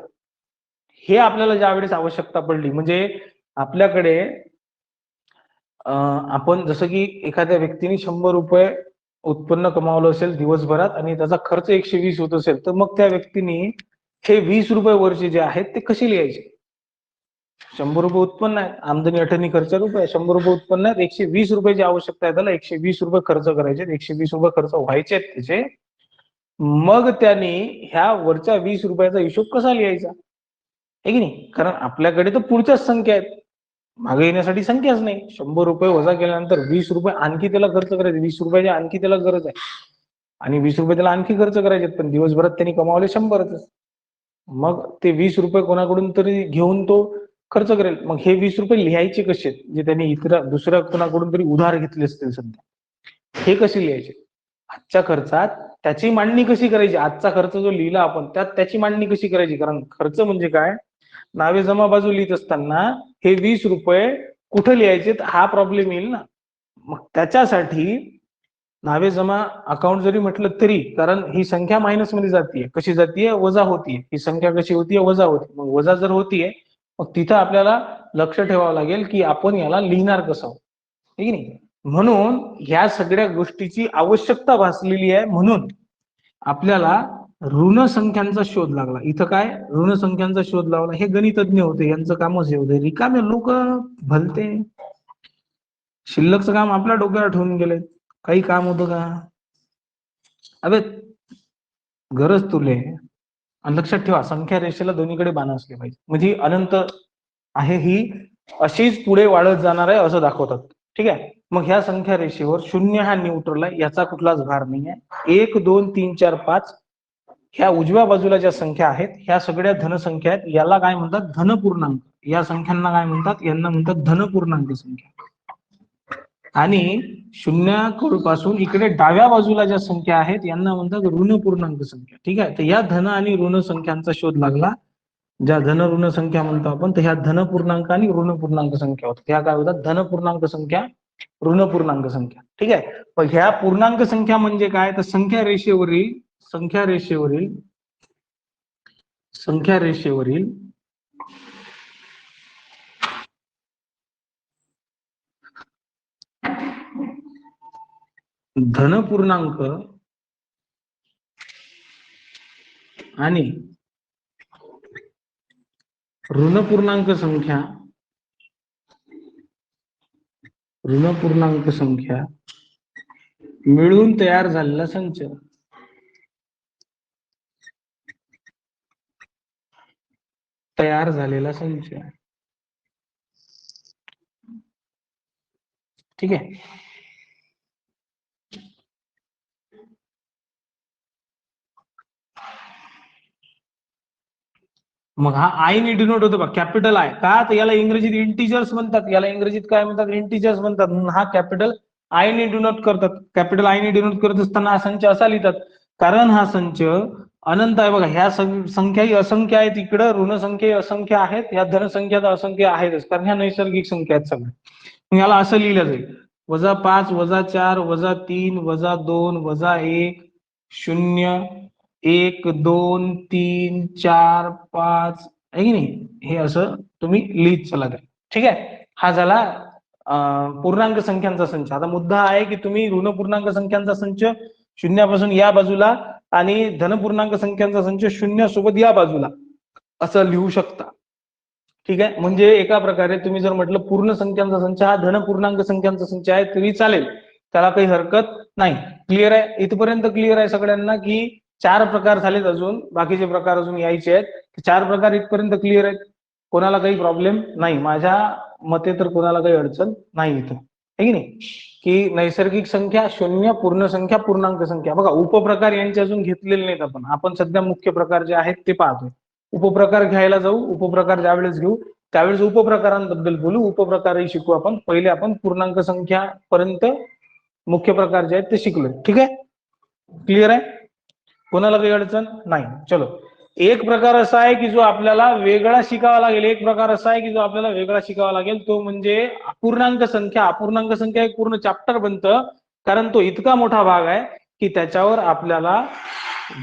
[SPEAKER 1] हे आपल्याला ज्यावेळेस आवश्यकता पडली. म्हणजे आपल्याकडे आपण जसं की एखाद्या व्यक्तीने 100 रुपये उत्पन्न कमावलं असेल दिवसभरात आणि त्याचा खर्च 120 होत असेल, तर मग त्या व्यक्तीने हे 20 रुपये वरचे जे आहेत ते कसे लिहायचे? 100 रुपये उत्पन्न आहे, आमदनी अठ्ठेनी खर्च रुपये, 100 रुपये उत्पन्न आहेत, 120 रुपयाची आवश्यकता आहे त्याला, 120 रुपये खर्च करायचे, 120 रुपये खर्च व्हायचे त्याचे. मग त्याने ह्या वरच्या 20 रुपयाचा हिशोब कसा लिहायचा? आहे की नाही? कारण आपल्याकडे तर पुढच्याच संख्या आहेत, मागे येण्यासाठी संख्याच नाही. 100 रुपये वजा केल्यानंतर 20 रुपये आणखी त्याला खर्च करायचे, 20 रुपयाची आणखी त्याला गरज आहे आणि 20 रुपये त्याला आणखी खर्च करायचे, पण दिवसभरात त्यांनी कमावले 100च. मग ते 20 रुपये कोणाकडून तरी घेऊन तो खर्च करेल. मग हे 20 रुपये लिहायचे कसे? जे त्यांनी दुसऱ्या कोणाकडून तरी उधार घेतले असतील सध्या, हे कसे लिहायचे? आजच्या खर्चात त्याची मांडणी कशी करायची? आजचा खर्च जो लिहिला आपण त्यात त्याची मांडणी कशी करायची? कारण खर्च म्हणजे काय? नावे जमा बाजू लिहित असताना हे 20 रुपये कुठे लिहायचे हा प्रॉब्लेम येईल ना. मग त्याच्यासाठी नावे जमा अकाउंट जरी म्हटलं तरी, कारण ही संख्या मायनस मध्ये जातीये. कशी जातीये? वजा होतीये. ही संख्या कशी होतीये? वजा होती. मग वजा जर होतीये, मग तिथं आपल्याला लक्ष ठेवावं लागेल की आपण याला लिहिणार कसं, ठीक नाही. म्हणून ह्या सगळ्या गोष्टीची आवश्यकता भासलेली आहे. म्हणून आपल्याला ऋण संख्यांचा शोध लागला. इथं काय ऋण संख्यांचा शोध लावला. हे गणितज्ञ होते, यांचं कामच हे होते. रिकामे लोक भलते शिल्लकचं काम आपल्या डोक्यावर ठेवून गेले. काही काम होतं का? अबे गरज तुले. आणि लक्षात ठेवा, संख्या रेषेला दोन्हीकडे बाण असले पाहिजे, म्हणजे अनंत आहे ही अशीच पुढे वाढत जाणार आहे असं दाखवतात. ठीक आहे. मग ह्या संख्या रेषेवर 0 हा न्यूट्रल आहे, याचा कुठलाच भार नाही आहे. 1 2 3 4 5 ह्या उजव्या बाजूला ज्या संख्या आहेत ह्या सगळ्या धनसंख्या आहेत. याला काय म्हणतात? धनपूर्णांक. या संख्यांना काय म्हणतात? यांना म्हणतात धनपूर्णांक संख्या. आणि शून्यापासून इकडे डाव्या बाजूला ज्या संख्या आहेत यांना म्हणतात ऋण पूर्णांक संख्या. ठीक आहे. तर या धन आणि ऋण संख्यांचा शोध लागला. ज्या धन ऋण संख्या म्हणतो आपण, तर ह्या धन पूर्णांक आणि ऋण पूर्णांक संख्या होतात. ह्या काय होतात? धन पूर्णांक संख्या, ऋण पूर्णांक संख्या. ठीक आहे. पण ह्या पूर्णांक संख्या म्हणजे काय? तर संख्या रेषेवरील धनपूर्णांक आणि ऋणपूर्णांक संख्या मिळून तयार झालेला संच. ठीक आहे. मग हा आय ने डिनोट होतो बघ, कॅपिटल आय. का? तर याला इंग्रजीत इंटिजर्स म्हणतात. याला इंग्रजीत काय म्हणतात? इंटिजर्स म्हणतात. म्हणून हा कॅपिटल आय ने डिनोट करतात. कॅपिटल आय ने डिनोट करत असताना हा संच असा लिहितात, कारण हा संच अनंत आहे. बघा, ह्या संख्याही असंख्य आहेत, इकडं ऋण संख्या असंख्य आहेत, ह्या धनसंख्या तर असंख्य आहेतच, कारण ह्या नैसर्गिक संख्या आहेत सगळ्या. याला असं लिहिलं जाईल, -5 -4 -3 -2 -1 0 1 2 3 4 5 आहे की नाही. हे असं तुम्ही लिहित चला द्या. ठीक आहे. हा झाला पूर्णांक संख्यांचा संच. आता मुद्दा आहे की तुम्ही ऋण पूर्णांक संख्यांचा संच शून्यापासून या बाजूला आणि धनपूर्णांक संख्यांचा संच 0 सोबत या बाजूला असं लिहू शकता. ठीक आहे. म्हणजे एका प्रकारे तुम्ही जर म्हटलं पूर्ण संख्यांचा संच हा धनपूर्णांक संख्यांचा संच आहे तरी चालेल, त्याला काही हरकत नाही. क्लिअर आहे? इथपर्यंत क्लिअर आहे सगळ्यांना की 4 प्रकार झालेत, अजून बाकीचे प्रकार अजून यायचे आहेत. 4 प्रकार इथपर्यंत क्लिअर आहेत? कोणाला काही प्रॉब्लेम नाही? माझ्या मते तर कोणाला काही अडचण नाही इथं, आहे की नाही. की नैसर्गिक संख्या, शून्य, पूर्ण संख्या, पूर्णांक संख्या. बघा, उपप्रकार यांचे अजून घेतलेले नाहीत आपण सध्या मुख्य प्रकार जे आहेत ते पाहतोय. उपप्रकार घ्यायला जाऊ, उपप्रकार ज्यावेळेस घेऊ त्यावेळेस उपप्रकारांबद्दल बोलू, उपप्रकारही शिकू आपण. पहिले आपण पूर्णांक संख्या पर्यंत मुख्य प्रकार जे आहेत ते शिकलोय. ठीक आहे. क्लिअर आहे? कोणाला काही अडचण नाही? चलो, एक प्रकार असा आहे की जो आपल्याला वेगळा शिकावा लागेल, तो म्हणजे अपूर्णांक संख्या. अपूर्णांक संख्या एक पूर्ण चॅप्टर बनतं, कारण तो इतका मोठा भाग आहे की त्याच्यावर आपल्याला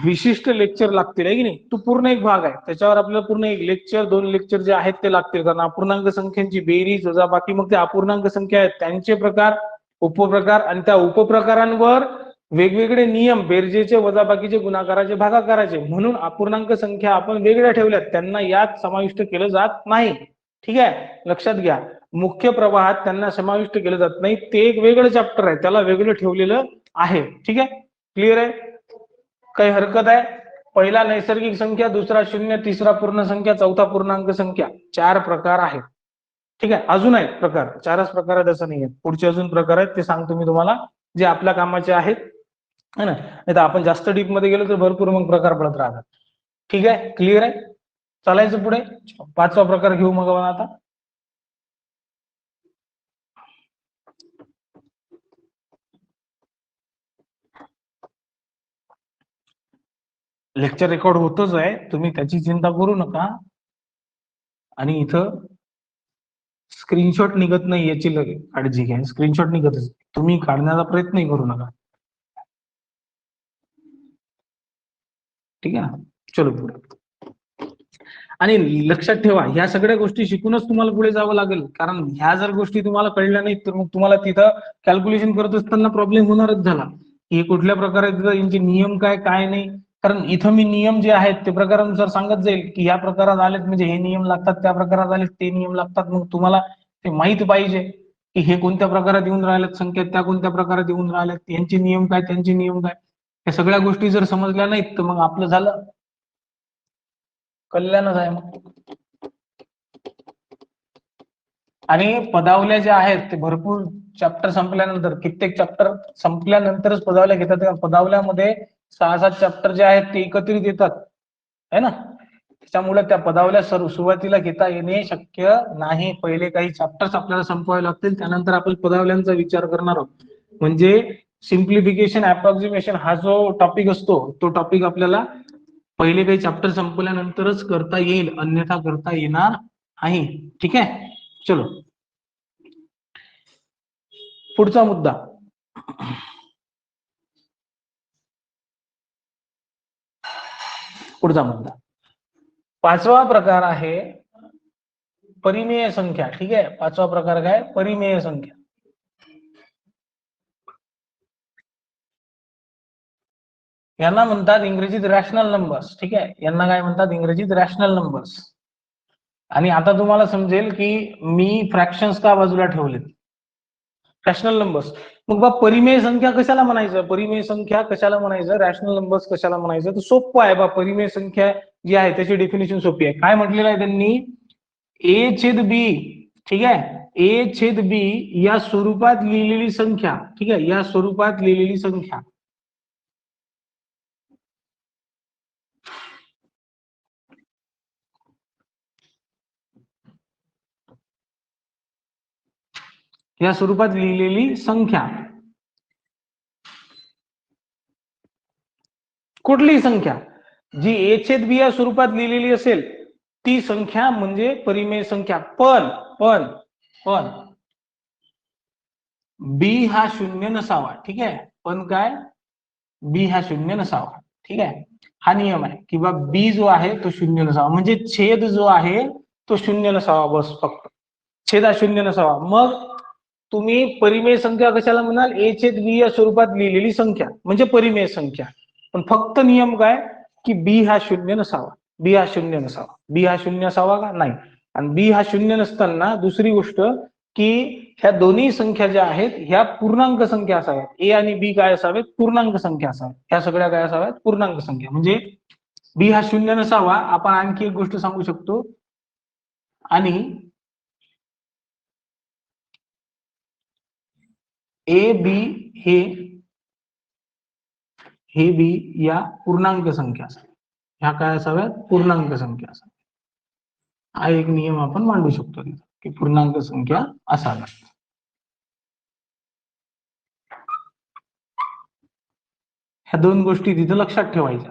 [SPEAKER 1] विशिष्ट लेक्चर लागतील, आहे की नाही. तो पूर्ण एक भाग आहे, त्याच्यावर आपल्याला पूर्ण एक लेक्चर, 2 लेक्चर जे आहेत ते लागतील. कारण अपूर्णांक संख्यांची बेरीज वजाबाकी, मग ते अपूर्णांक संख्या आहेत त्यांचे प्रकार, उपप्रकार, आणि त्या उपप्रकारांवर वेगवेगळे नियम, बेरजेचे, वजाबाकीचे, गुणाकाराचे, भागाकाराचे. म्हणून अपूर्णांक संख्या आपण वेगळ्या ठेवल्यात, त्यांना यात समाविष्ट केलं जात नाही. ठीक आहे. लक्षात घ्या, मुख्य प्रवाहात त्यांना समाविष्ट केलं जात नाही. ते एक वेगळं चॅप्टर आहे, त्याला वेगळं ठेवलेलं आहे. ठीक आहे. क्लिअर आहे? काही हरकत आहे? पहिला नैसर्गिक संख्या, दुसरा शून्य, तिसरा पूर्ण संख्या, चौथा पूर्णांक संख्या. 4 प्रकार आहेत. ठीक आहे. अजून आहेत प्रकार, 4च प्रकार आहेत असं नाहीये. पुढचे अजून प्रकार आहेत, ते सांगतो मी तुम्हाला, जे आपल्या कामाचे आहेत, है ना. नाही तर आपण जास्त डीप मध्ये गेलो तर भरपूर मग प्रकार पडत राहतात. ठीक आहे. क्लिअर आहे? चालायचं पुढे. 5वा प्रकार घेऊ मग आपण आता. लेक्चर रेकॉर्ड होतच आहे, तुम्ही त्याची चिंता करू नका. आणि इथं स्क्रीनशॉट निघत नाही याची काळजी घ्या. स्क्रीनशॉट निघतच, तुम्ही काढण्याचा प्रयत्नही करू नका. ठीक आहे. चलो पुढे. आणि लक्षात ठेवा, ह्या सगळ्या गोष्टी शिकूनच तुम्हाला पुढे जावं लागेल, कारण ह्या जर गोष्टी तुम्हाला कळल्या नाहीत तर मग तुम्हाला तिथं कॅल्क्युलेशन करत असताना प्रॉब्लेम होणारच झाला, की कुठल्या प्रकारे यांचे नियम काय नाही. कारण इथं मी नियम जे आहेत ते प्रकारानुसार सांगत जाईल, की ह्या प्रकारात आलेत म्हणजे हे नियम लागतात, त्या प्रकारात आलेत ते नियम लागतात. मग तुम्हाला ते माहित पाहिजे की हे कोणत्या प्रकारात येऊन राहिल्यात संख्या, त्या कोणत्या प्रकारात येऊन राहिल्यात, यांचे नियम काय, त्यांचे नियम काय. या सगळ्या गोष्टी जर समजल्या नाहीत तर मग आपलं झालं कल्याणच आहे मग. आणि पदावल्या ज्या आहेत ते भरपूर चॅप्टर संपल्यानंतर, कित्येक चॅप्टर संपल्यानंतरच पदावल्या घेतात. पदावल्यामध्ये 6-7 चॅप्टर जे आहेत ते एकत्रित येतात, है ना. त्याच्यामुळे त्या पदावल्या सुरुवातीला घेता येणे शक्य नाही. पहिले काही चॅप्टर्स आपल्याला संपवावे लागतील, त्यानंतर आपण पदावल्यांचा विचार करणार आहोत. म्हणजे सिम्प्लिफिकेशन, अप्रॉक्सिमेशन हा जो टॉपिक असतो तो टॉपिक आपल्याला पहिले काही चॅप्टर संपल्यानंतरच करता येईल, अन्यथा करता येणार नाही. ठीक आहे. चलो पुढचा मुद्दा. पुढचा मुद्दा 5वा प्रकार आहे परिमेय संख्या. ठीक आहे. 5वा प्रकार काय? परिमेय संख्या. यांना म्हणतात इंग्रजीत रॅशनल नंबर्स. ठीक आहे. यांना काय म्हणतात इंग्रजीत? Rational numbers. आणि आता तुम्हाला समजेल की मी फ्रॅक्शन्स का बाजूला ठेवलेत, रॅशनल नंबर्स. मग बा परिमेय संख्या कशाला म्हणायचं, परिमेय संख्या कशाला म्हणायचं, रॅशनल नंबर्स कशाला म्हणायचं? तर सोपं आहे बा. परिमेय संख्या जी आहे त्याची डेफिनेशन सोपी आहे. काय म्हटलेलं आहे त्यांनी? ए छेद बी. ठीक आहे. ए छेद बी या स्वरूपात लिहिलेली संख्या. ठीक आहे. या स्वरूपात लिहिलेली संख्या या स्वरूपात लिहिलेली संख्या, कुठलीही संख्या जी ए छेद बी या स्वरूपात लिहिलेली असेल ती संख्या म्हणजे परिमेय संख्या. पण पण पण बी हा शून्य नसावा. ठीक आहे. पण काय? बी हा शून्य नसावा. ठीक आहे. हा नियम आहे किंवा बी जो आहे तो शून्य नसावा, म्हणजे छेद जो आहे तो शून्य नसावा. बस फक्त छेद हा शून्य नसावा. मग तुम्ही परिमेय संख्या कशाला म्हणाल? ए छेद बी या स्वरूपात लिहिलेली संख्या म्हणजे परिमेय संख्या. पण फक्त नियम काय? की बी हा शून्य नसावा. बी हा शून्य नसावा. बी हा शून्य असावा का? नाही. आणि बी हा शून्य नसताना दुसरी गोष्ट की ह्या दोन्ही संख्या ज्या आहेत ह्या पूर्णांक संख्या असाव्यात. ए आणि बी काय असावेत? पूर्णांक संख्या असाव्यात. ह्या सगळ्या काय असाव्यात? पूर्णांक संख्या. म्हणजे बी हा शून्य नसावा. आपण आणखी एक गोष्ट सांगू शकतो, आणि ए बी हे बी या पूर्णांक संख्या असाव्यात. ह्या काय असाव्यात? पूर्णांक संख्या असाव्यात. हा एक नियम आपण मांडू शकतो की पूर्णांक संख्या असाव्यात. ह्या दोन गोष्टी तिथं लक्षात ठेवायच्या.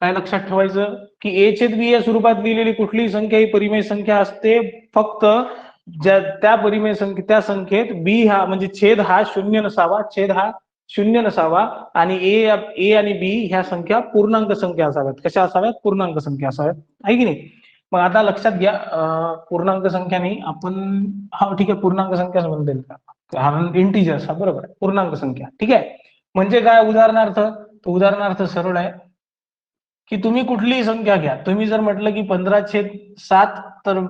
[SPEAKER 1] काय लक्षात ठेवायचं? की ए छेद बी या स्वरूपात लिहिलेली कुठलीही संख्या ही परिमेय संख्या असते. फक्त त्या परिमेय संख्या त्या संख्येत बी हा म्हणजे छेद हा शून्य नसावा. छेद हा शून्य नसावा. आणि ए आणि बी ह्या संख्या पूर्णांक संख्या असाव्यात. कशा असाव्यात? पूर्णांक संख्या असाव्यात. आहे की नाही? मग आता लक्षात घ्या, पूर्णांक संख्या नाही आपण, हा ठीक आहे पूर्णांक संख्याच म्हणता का, कारण इंटिजर्स हा बरोबर आहे. पूर्णांक संख्या. ठीक आहे. म्हणजे काय? उदाहरणार्थ सरळ आहे की तुम्ही कुठलीही संख्या घ्या. तुम्ही जर म्हटलं की 15/7, तर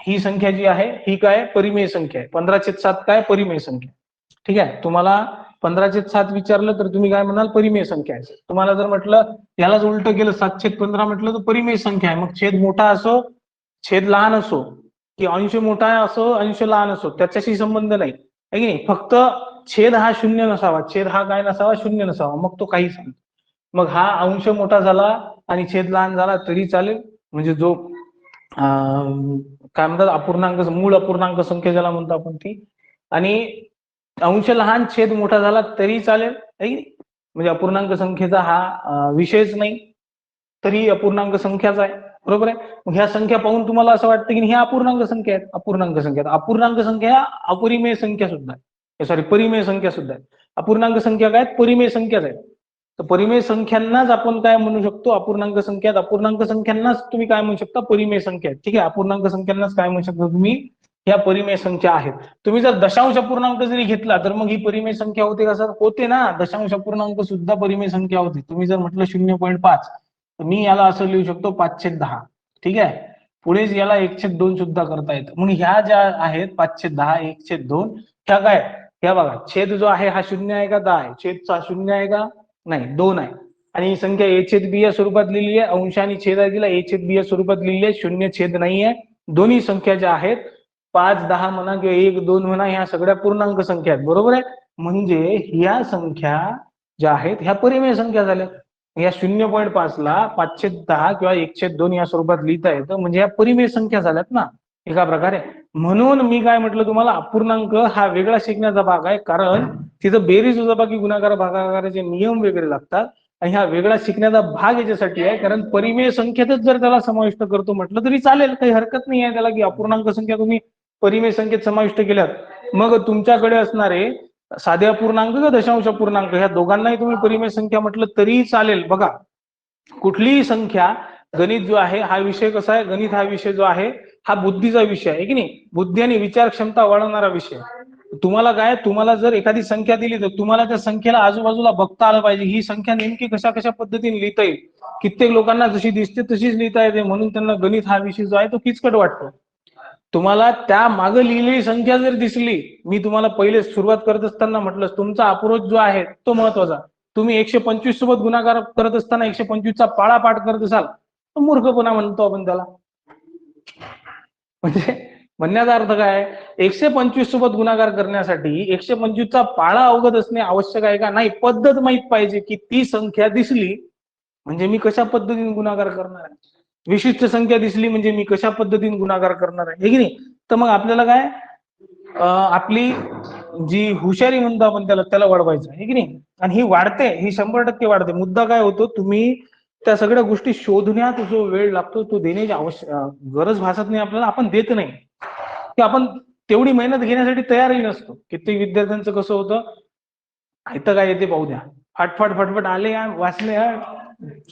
[SPEAKER 1] ही संख्या जी आहे ही काय? परिमेय संख्या आहे. 15/7 काय? परिमेय संख्या. ठीक आहे. तुम्हाला 15/7 विचारलं तर तुम्ही काय म्हणाल? परिमेय संख्या आहे. तुम्हाला जर म्हटलं यालाच उलट केलं 7/15 म्हटलं तर परिमेय संख्या आहे. मग छेद मोठा असो छेद लहान असो, की अंश मोठा असो अंश लहान असो, त्याच्याशी संबंध नाही. आहे की नाही? फक्त छेद हा शून्य नसावा. छेद हा काय नसावा? शून्य नसावा. मग तो काही सांग. मग हा अंश मोठा झाला आणि छेद लहान झाला तरी चालेल. म्हणजे जो काय म्हणतात अपूर्णांक, मूळ अपूर्णांक संख्या ज्याला म्हणतो आपण ती. आणि अंश लहान छेद मोठा झाला तरी चालेल. म्हणजे अपूर्णांक संख्येचा हा विषयच नाही, तरी अपूर्णांक संख्याच आहे. बरोबर आहे. मग ह्या संख्या पाहून तुम्हाला असं वाटतं की ह्या अपूर्णांक संख्या आहेत. अपूर्णांक संख्या, अपूर्णांक संख्या अपरिमेय संख्या सुद्धा आहे. सॉरी, परिमेय संख्या सुद्धा आहे. अपूर्णांक संख्या काय? परिमेय संख्याच आहेत. तर परिमेय संख्यांनाच आपण काय म्हणू शकतो, अपूर्णांक संख्या. अपूर्णांक संख्यांनाच तुम्ही काय म्हणू शकता, परिमेय संख्या. ठीक आहे, अपूर्णांक संख्यांनाच काय म्हणू शकता तुम्ही, ह्या परिमेय संख्या आहेत. तुम्ही जर दशांश अपूर्णांक जरी घेतला तर मग ही परिमेय संख्या होते का सर? होते ना, दशांश अपूर्णांक सुद्धा परिमेय संख्या होते. तुम्ही जर म्हटलं 0.5 तर मी याला असं लिहू शकतो 5/10. ठीक आहे, पुढेच याला 1/2 सुद्धा करता येतं. मग ह्या ज्या आहेत 5/10, 1/2, ह्या काय, ह्या बघा, छेद जो आहे हा 0 आहे का 10 आहे? छेदचा 0 आहे का? नाही, 2 आहे. आणि ही संख्या a/b या स्वरूपात लिहिली आहे, अंश आणि छेद आहे, तिला a/b या स्वरूपात लिहिली आहे, शून्य छेद नाहीये. दोन्ही संख्या ज्या आहेत 5, 10 म्हणा किंवा 1, 2 म्हणा, ह्या सगळ्या पूर्णांक संख्या आहेत. बरोबर आहे, म्हणजे ह्या संख्या ज्या आहेत ह्या परिमेय संख्या झाल्या. या 0.5 ला 5/10 किंवा 1/2 या स्वरूपात लिहिता येतं, म्हणजे या परिमेय संख्या झाल्यात ना एका प्रकारे. म्हणून मी काय म्हटलं तुम्हाला, अपूर्णांक हा वेगळा शिकण्याचा भाग आहे, कारण तिथं बेरीज वजाबाकी गुणाकार भागाकाराचे नियम वेगळे लागतात. आणि हा वेगळा शिकण्याचा भाग याच्यासाठी आहे, कारण परिमेय संख्येतच जर त्याला समाविष्ट करतो म्हटलं तरी चालेल, काही हरकत नाही आहे त्याला, की अपूर्णांक संख्या तुम्ही परिमेय संख्येत समाविष्ट केल्यात. मग तुमच्याकडे असणारे साधे अपूर्णांक किंवा दशांश अपूर्णांक ह्या दोघांनाही तुम्ही परिमेय संख्या म्हटलं तरी चालेल. बघा, कुठलीही संख्या, गणित जो आहे हा विषय कसा आहे, गणित हा विषय जो आहे हा बुद्धीचा विषय आहे की नाही, बुद्धी आणि विचार क्षमता वाढवणारा विषय. तुम्हाला काय, तुम्हाला जर एखादी संख्या दिली तर तुम्हाला त्या संख्येला आजूबाजूला बघता आलं पाहिजे, ही संख्या नेमकी कशा कशा पद्धतीने लिहिता येईल. कित्येक लोकांना जशी दिसते तशीच लिहिता येते, म्हणून त्यांना गणित हा विषय जो आहे तो किचकट वाटतो. तुम्हाला त्या मागे लिहिलेली संख्या जर दिसली, मी तुम्हाला पहिले सुरुवात करत असताना म्हटलं, तुमचा अप्रोच जो आहे तो महत्वाचा. तुम्ही 125 सोबत गुणाकार करत असताना 125चा पाळा पाठ करत असाल तर मूर्खपणा म्हणतो आपण त्याला. म्हणजे म्हणण्याचा अर्थ काय, 125 सोबत गुणाकार करण्यासाठी 125चा पाळा अवगत असणे आवश्यक आहे का? नाही, पद्धत माहित पाहिजे, की ती संख्या दिसली म्हणजे मी कशा पद्धतीने गुणाकार करणार आहे, विशिष्ट संख्या दिसली म्हणजे मी कशा पद्धतीने गुणाकार करणार आहे, हे की नाही. तर मग आपल्याला काय, आपली जी हुशारी म्हणतो आपण त्याला वाढवायचं आहे की नाही. आणि ही वाढते, ही 100% वाढते. मुद्दा काय होतो, तुम्ही त्या सगळ्या गोष्टी शोधण्यात जो वेळ लागतो तो देण्याची गरज भासत नाही आपल्याला, आपण देत नाही, की आपण तेवढी मेहनत घेण्यासाठी तयारही नसतो. कित्येक विद्यार्थ्यांचं कसं होतं, ऐकतं काय येते पाहू द्या, फाटफाट फटफट आले वाचले,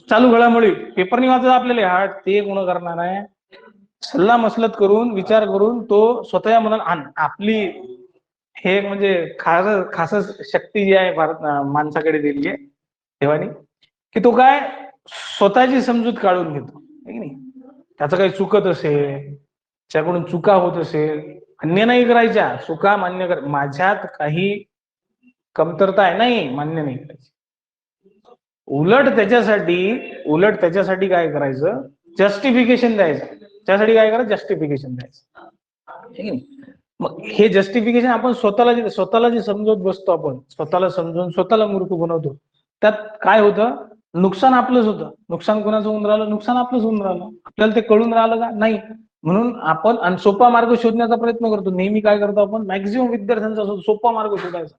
[SPEAKER 1] चालू घडामोडी पेपर नाही वाचत आपल्याला, ते कोण करणार आहे. सल्ला मसलत करून विचार करून तो स्वतःच्या मनात आपली हे म्हणजे खास शक्ती जी आहे भारत माणसाकडे दिली आहे देवानी, की तो काय स्वतःची समजूत काढून घेतो की नाही. त्याचं काही चुकत असेल, त्याच्याकडून चुका होत असेल, अन्य नाही करायच्या, चुका मान्य कर, माझ्यात काही कमतरता आहे नाही, मान्य नाही करायची. उलट त्याच्यासाठी काय करायचं, जस्टिफिकेशन द्यायचं. त्यासाठी काय करायचं, जस्टिफिकेशन द्यायचं, हे की नाही. मग हे जस्टिफिकेशन आपण स्वतःला जे समजवत बसतो, आपण स्वतःला समजून स्वतःला मूर्ख बनवतो, त्यात काय होतं, नुकसान आपलंच होतं. नुकसान कोणाचं होऊन राहिलं, नुकसान आपलंच होऊन राहिलं. आपल्याला ते कळून राहिलं का नाही. म्हणून आपण सोपा मार्ग शोधण्याचा प्रयत्न करतो. नेहमी काय करतो आपण, मॅक्झिमम विद्यार्थ्यांचा सोपा मार्ग शोधायचा.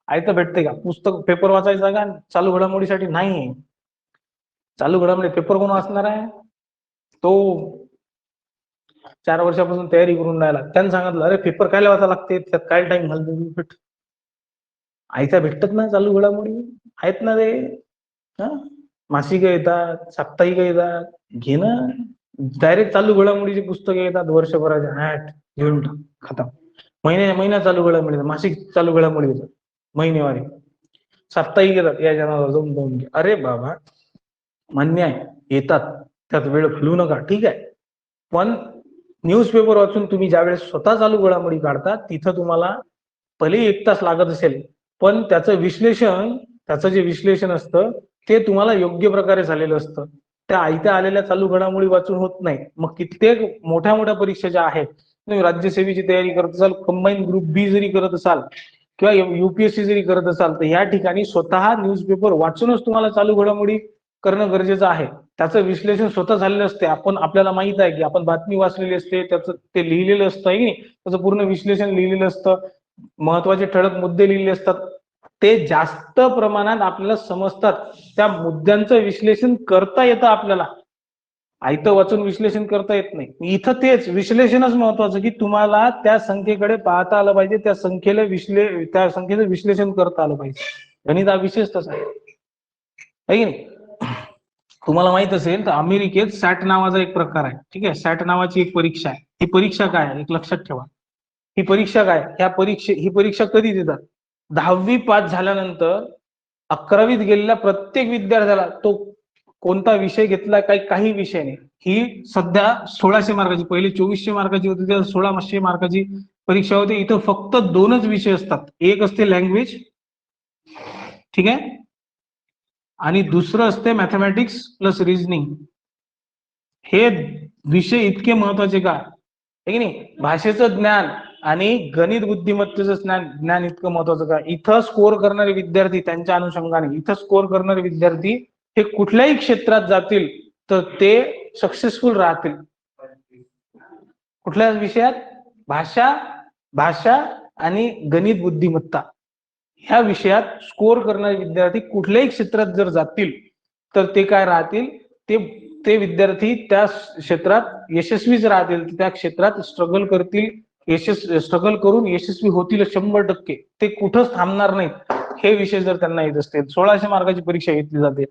[SPEAKER 1] ऐकतं भेटते का, पुस्तक पेपर वाचायचा का, चालू घडामोडीसाठी नाही. चालू घडामोडी पेपर कोण वाचणार आहे, तो 4 वर्षापासून तयारी करून राहिला. त्यांनी सांगितलं, अरे पेपर काय वाचा लागते, त्यात काय टाइम घालतो. आयत्या भेटतात ना चालू घडामोडी, आहेत ना ते. मासिक येतात, साप्ताहिक येतात, घेणं. डायरेक्ट चालू घडामोडीची पुस्तकं येतात वर्षभराच्या, घेऊन खतम. महिन्या चालू घडामोडी, मासिक चालू घडामोडी येतात, महिनेवारी. साप्ताहिक येतात, या जनावर जाऊन घे. अरे बाबा, मान्य आहे येतात, त्यात वेळ घालवू नका, ठीक आहे. पण न्यूजपेपर वाचून तुम्ही ज्यावेळेस स्वतः चालू घडामोडी काढता, तिथं तुम्हाला भले 1 तास लागत असेल, पण त्याचं जे विश्लेषण असतं ते तुम्हाला योग्य प्रकारे झालेलं असतं. त्या आयत्या आलेल्या चालू घडामोडी वाचून होत नाही. मग कित्येक मोठ्या मोठ्या परीक्षा ज्या आहेत, तुम्ही राज्यसेवेची तयारी करत असाल, कंबाईन ग्रुप बी जरी करत असाल किंवा युपीएससी जरी करत असाल, तर या ठिकाणी स्वतः न्यूजपेपर वाचूनच तुम्हाला चालू घडामोडी करणं गरजेचं आहे. त्याचं विश्लेषण स्वतः झालेलं असते. आपल्याला माहित आहे की आपण बातमी वाचलेली असते, त्याचं ते लिहिलेलं असतं आहे की नाही, त्याचं पूर्ण विश्लेषण लिहिलेलं असतं, महत्वाचे ठळक मुद्दे लिहिले असतात, ते जास्त प्रमाणात आपल्याला समजतात. त्या मुद्द्यांचं विश्लेषण करता येतं आपल्याला, आयतं वाचून विश्लेषण करता येत नाही. इथं तेच विश्लेषणच महत्वाचं, की तुम्हाला त्या संख्येकडे पाहता आलं पाहिजे, त्या संख्येचं विश्लेषण करता आलं पाहिजे. गणित हा विशेष तसा आहे. आहे की नाही? तुम्हाला माहित असेल तर अमेरिकेत सॅट नावाचा एक प्रकार आहे, ठीक आहे. सॅट नावाची एक परीक्षा आहे. ही परीक्षा काय आहे एक लक्षात ठेवा. ही परीक्षा काय, ही परीक्षा कधी देतात? 10वी पास झाल्यानंतर 11वीत गेलेल्या प्रत्येक विद्यार्थ्याला, तो कोणता विषय घेतला काही विषय नाही, ही सध्या 1600 मार्काची, पहिले 2400 मार्काची होती, त्या 1600 मार्काची परीक्षा होती. इथं फक्त 2च विषय असतात. एक असते लँग्वेज, ठीक आहे, आणि दुसरं असते मॅथमॅटिक्स प्लस रिझनिंग. हे विषय इतके महत्वाचे का, आहे की नाही? भाषेचं ज्ञान आणि गणित बुद्धिमत्तेचं ज्ञान इतकं महत्वाचं का? इथं स्कोर करणारे विद्यार्थी, त्यांच्या अनुषंगाने इथं स्कोर करणारे विद्यार्थी हे कुठल्याही क्षेत्रात जातील तर ते सक्सेसफुल राहतील. कुठल्या विषयात? भाषा आणि गणित बुद्धिमत्ता ह्या विषयात स्कोर करणारे विद्यार्थी कुठल्याही क्षेत्रात जर जातील तर ते काय राहतील, ते विद्यार्थी त्या क्षेत्रात यशस्वीच राहतील. त्या क्षेत्रात स्ट्रगल करतील, स्ट्रगल करून यशस्वी होतील 100%. ते कुठंच थांबणार नाहीत. हे विषय जर त्यांना येत असतील, 1600 मार्काची परीक्षा घेतली जाते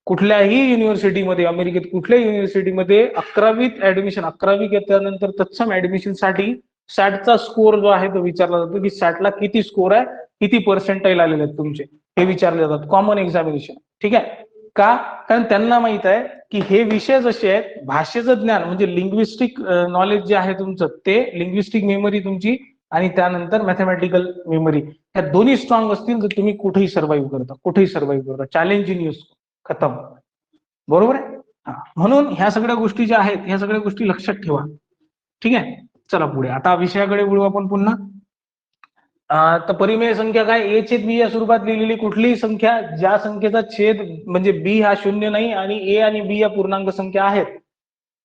[SPEAKER 1] कुठल्याही युनिव्हर्सिटीमध्ये, अमेरिकेत कुठल्याही युनिव्हर्सिटीमध्ये 11वीत ऍडमिशन, 11वी घेतल्यानंतर तत्सम ऍडमिशनसाठी सॅटचा स्कोर जो आहे तो विचारला जातो, की सॅटला किती स्कोर आहे, किती पर्सेंटाईल आलेले आहेत तुमचे, हे विचारले जातात. कॉमन एक्झामिनेशन, ठीक आहे. का? कारण त्यांना माहित आहे की हे विषय जसे आहेत, भाषेचं ज्ञान म्हणजे लिंग्विस्टिक नॉलेज जे आहे तुमचं, ते लिंग्विस्टिक मेमरी तुमची आणि त्यानंतर मॅथमॅटिकल मेमरी, या दोन्ही स्ट्रॉंग असतील तर तुम्ही कुठेही सर्व्हाइव्ह करता, चॅलेंज इन यूज खतम. बरोबर आहे? म्हणून ह्या सगळ्या गोष्टी ज्या आहेत, ह्या सगळ्या गोष्टी लक्षात ठेवा, ठीक आहे. चला पुढे, आता विषयाकडे वळू आपण पुन्हा. तर परिमेय संख्या काय? ए छेद बी या स्वरूपात लिहिलेली कुठलीही संख्या ज्या संख्येचा छेद म्हणजे बी हा 0 नाही आणि ए आणि बी या पूर्णांक संख्या आहेत,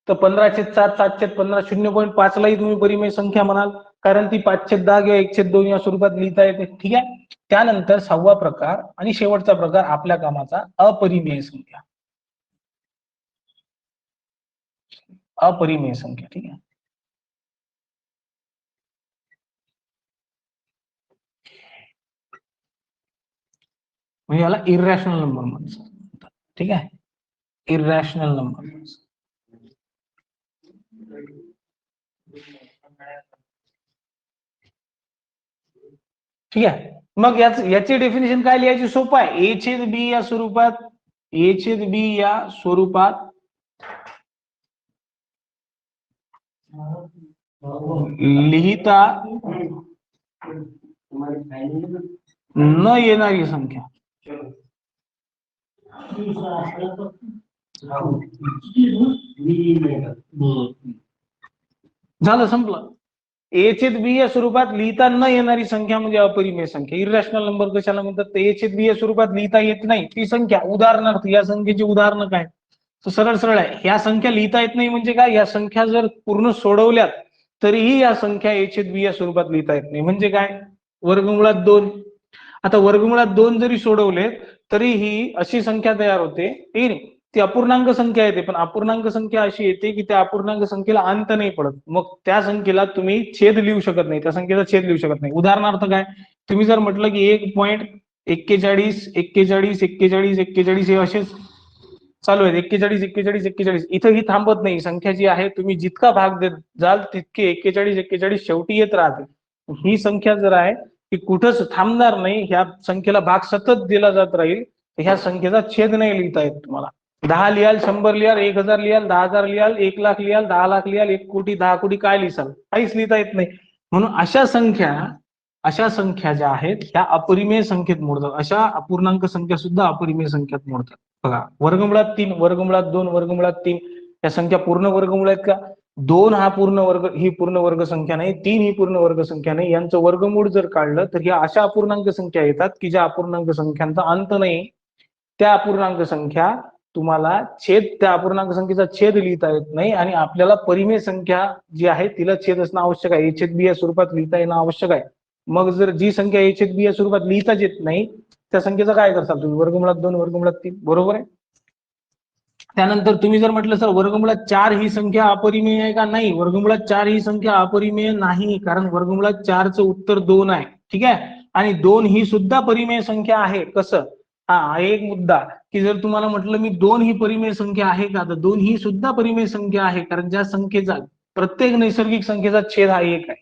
[SPEAKER 1] तर 15/7, 7/15, 0.5 लाही तुम्ही परिमेय संख्या म्हणाल, कारण ती 5/10 किंवा 1/2 या स्वरूपात लिहिता येते, ठीक आहे. त्यानंतर 6वा प्रकार आणि शेवटचा प्रकार आपल्या कामाचा अपरिमेय संख्या. अपरिमेय संख्या, ठीक आहे. म्हणजे याला इररॅशनल नंबर म्हणतात, ठीक आहे. इररॅशनल नंबर, ठीक आहे. मग याची डेफिनेशन काय लिहायची? सोपं आहे. ए छेद बी या स्वरूपात, ए छेद बी या स्वरूपात लिहिता न येणारी संख्या. झालं, संपलं. ए छेद बी या स्वरूपात लिहिता न येणारी संख्या म्हणजे अपरिमेय संख्या. इररॅशनल नंबर कशाला म्हणतात? तर ए छेद बी या स्वरूपात लिहिता येत नाही ती संख्या. उदाहरणार्थ या संख्येची उदाहरणं काय? तर सरळ सरळ आहे. ह्या संख्या लिहिता येत नाही म्हणजे काय? या संख्या जर पूर्ण सोडवल्यात तरीही या संख्या ए छेद बी या स्वरूपात लिहिता येत नाही. म्हणजे काय? वर्गमुळात 2. आता वर्गमुळात 2 जरी सोडवले तरीही अशी संख्या तयार होते, ठीक आहे. ती अपूर्णांक संख्या येते, पण अपूर्णांक संख्या अशी येते की त्या अपूर्णांक संख्येला अंत नाही पडत. मग त्या संख्येला तुम्ही छेद लिहू शकत नाही, त्या संख्येचा छेद लिहू शकत नाही. उदाहरणार्थ काय? तुम्ही जर म्हटलं की 1.41, 41, 41, 41 हे असेच चालू आहेत, 41, 41, 41, इथं ही थांबत नाही. संख्या जी आहे तुम्ही जितका भाग देत जाल तितके 41, 41 शेवटी येत राहते. ही संख्या जर आहे ती कुठंच थांबणार नाही, ह्या संख्येला भाग सतत दिला जात राहील. ह्या संख्येचा छेद नाही लिहिता येत तुम्हाला. 10 लिहाल, 100 लिहाल, 1000 लिहाल, 10,000 लिहाल, 1,00,000 लिहाल, 10,00,000 लिहाल, 1 कोटी, 10 कोटी काय लिहिसाल? काहीच लिहिता येत नाही. म्हणून अशा संख्या ज्या आहेत ह्या अपरिमेय संख्येत मोडतात. अशा अपूर्णांक संख्या सुद्धा अपरिमेय संख्येत मोडतात. बघा, वर्गमुळात 3, वर्गमुळात 2, वर्गमुळात 3 या संख्या पूर्ण वर्गमूळ आहेत का? 2 हा पूर्ण वर्ग, ही पूर्ण वर्ग संख्या नाही. 3 ही पूर्ण वर्ग संख्या नाही. यांचं वर्गमूळ जर काढलं तर ह्या अशा अपूर्णांक संख्या येतात की ज्या अपूर्णांक संख्यांचा अंत नाही. त्या अपूर्णांक संख्या तुम्हाला त्या अपूर्णांक संख्येचा छेद लिहिता येत नाही आणि आपल्याला परिमेय संख्या जी आहे तिला छेद असणं आवश्यक आहे. ए छेद बी या स्वरूपात लिहिता येणं आवश्यक आहे. मग जर जी संख्या ए छेद बी या स्वरूपात लिहिताच येत नाही त्या संख्येचं काय करसाल तुम्ही? वर्गमुळात 2, वर्गमुळात 3, बरोबर आहे. त्यानंतर तुम्ही जर म्हटलं सर वर्गमुळात 4 ही संख्या अपरिमेय आहे का? नाही, वर्गमुळात 4 ही संख्या अपरिमेय नाही, कारण वर्गमुळात 4चं उत्तर 2 आहे, ठीक आहे. आणि 2 ही सुद्धा परिमेय संख्या आहे. कसं? हा एक मुद्दा की जर तुम्हाला म्हटलं मी 2 ही परिमेय संख्या आहे का, तर 2 ही सुद्धा परिमेय संख्या आहे, कारण ज्या संख्येचा प्रत्येक नैसर्गिक संख्येचा छेद हा 1 आहे.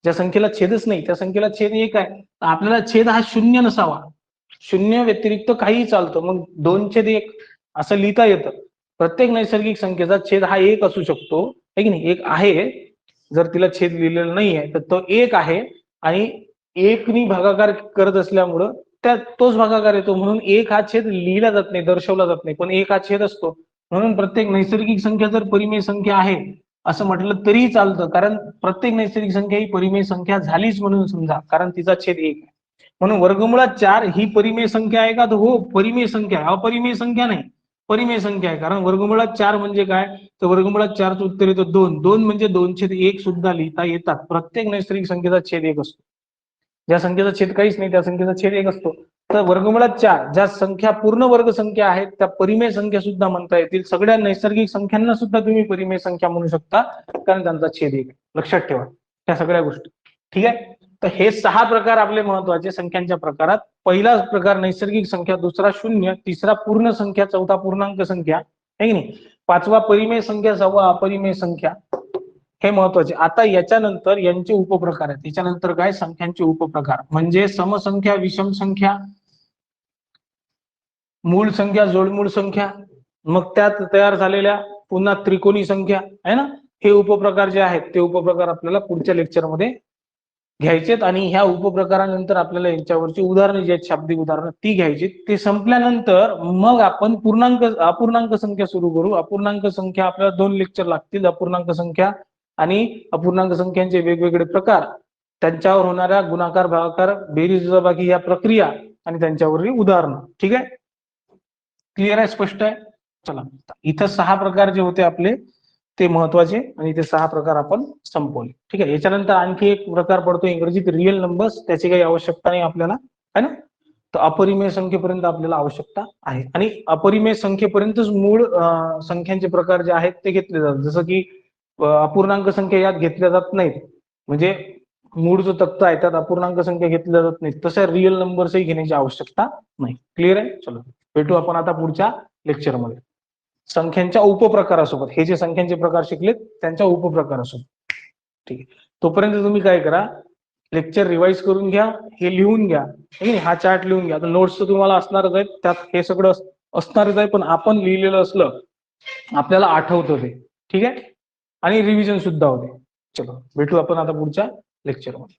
[SPEAKER 1] ज्या संख्येला छेदच नाही त्या संख्येला छेद 1 आहे. तर आपल्याला छेद हा 0 नसावा, 0 व्यतिरिक्त काहीही चालतं, मग 2/1 असं लिहिता येतं. प्रत्येक नैसर्गिक संख्येचा छेद हा 1 असू शकतो, है की नाही. 1 आहे, जर तिला छेद लिहिलेला नाही आहे तर तो 1 आहे, आणि 1 नी भागाकार करत असल्यामुळं त्यात तोच भागाकार येतो, म्हणून 1 हा छेद लिहिला जात नाही, दर्शवला जात नाही, पण 1 हा छेद असतो. म्हणून प्रत्येक नैसर्गिक संख्या जर परिमेय संख्या आहे असं म्हटलं तरी चालतं, कारण प्रत्येक नैसर्गिक संख्या ही परिमेय संख्या झालीच म्हणून समजा, कारण तिचा छेद 1 आहे. म्हणून वर्गमुळात 4 ही परिमेय संख्या आहे का, तर हो परिमेय संख्या आहे, अपरिमेय संख्या नाही, परिमेय संख्या आहे. कारण वर्गमुळात 4 म्हणजे काय, तर वर्गमुळात 4चं उत्तर येतं 2. 2 म्हणजे 2/1 सुद्धा लिहिता येतात. प्रत्येक नैसर्गिक संख्येचा छेद 1 असतो. ज्या संख्येचा छेद काहीच नाही त्या संख्येचा छेद 1 असतो. तर वर्गमुळात 4 ज्या संख्या पूर्ण वर्ग संख्या आहेत त्या परिमेय संख्या सुद्धा म्हणता येतील. सगळ्या नैसर्गिक संख्यांना सुद्धा तुम्ही परिमेय संख्या म्हणू शकता, कारण त्यांचा छेद 1 आहे. लक्षात ठेवा त्या सगळ्या गोष्टी. ठीक आहे. तर हे 6 प्रकार आपले महत्वाचे संख्यांच्या प्रकारात. पहिला प्रकार नैसर्गिक संख्या, दुसरा शून्य, तिसरा पूर्ण संख्या, चौथा पूर्णांक संख्या, आहे की नाही, पाचवा परिमेय संख्या, सहावा अपरिमेय संख्या. हे महत्वाचे. आता याच्यानंतर यांचे उपप्रकार आहेत. याच्यानंतर काय, संख्यांचे उपप्रकार म्हणजे समसंख्या, विषम संख्या, मूळ संख्या, जोडमूळ संख्या, मग त्यात तयार झालेल्या पुन्हा त्रिकोणी संख्या आहे ना. हे उपप्रकार जे आहेत ते उपप्रकार आपल्याला पुढच्या लेक्चरमध्ये घ्यायचेत, आणि ह्या उपप्रकारानंतर आपल्याला यांच्यावरची उदाहरणं जी आहेत, शाब्दिक उदाहरणं, ती घ्यायची. ते संपल्यानंतर मग आपण अपूर्णांक संख्या सुरू करू. अपूर्णांक संख्या आपल्याला 2 लेक्चर लागतील. अपूर्णांक संख्या आणि अपूर्णांक संख्यांचे वेगवेगळे प्रकार, त्यांच्यावर होणाऱ्या गुणाकार, भागाकार, बेरीज, वजाबाकी या प्रक्रिया आणि त्यांच्यावरील उदाहरणं. ठीक आहे, क्लिअर आहे, स्पष्ट आहे. चला, इथं 6 प्रकार जे होते आपले ते महत्वाचे, आणि ते 6 प्रकार आपण संपवले. ठीक आहे. याच्यानंतर आणखी एक प्रकार पडतो इंग्रजीत रिअल नंबर्स. त्याची काही आवश्यकता नाही आपल्याला, है ना. तर अपरिमेय संख्येपर्यंत आपल्याला आवश्यकता आहे, आणि अपरिमेय संख्येपर्यंतच मूळ संख्यांचे प्रकार जे आहेत ते घेतले जातात. जसं की अपूर्णांक संख्या यात घेतल्या जात नाहीत, म्हणजे मूळ जो तक्ता आहे त्यात अपूर्णांक संख्या घेतल्या जात नाहीत, तशा रिअल नंबर्सही घेण्याची आवश्यकता नाही. क्लिअर आहे. चलो, भेटू आपण आता पुढच्या लेक्चरमध्ये संख्यांच्या उपप्रकारासोबत. हे जे संख्यांचे प्रकार शिकलेत त्यांच्या उपप्रकारासोबत. ठीक आहे. तोपर्यंत तुम्ही काय करा, लेक्चर रिवाइज करून घ्या, हे लिहून घ्या, ठीक आहे. हा चार्ट लिहून घ्या. नोट्स तर तुम्हाला असणारच आहेत, त्यात हे सगळं असणारच आहे, पण आपण लिहिलेलं असलं आपल्याला आठवतं ते. ठीक आहे, आणि रिव्हिजन सुद्धा होते. चलो, भेटू आपण आता पुढच्या लेक्चरमध्ये.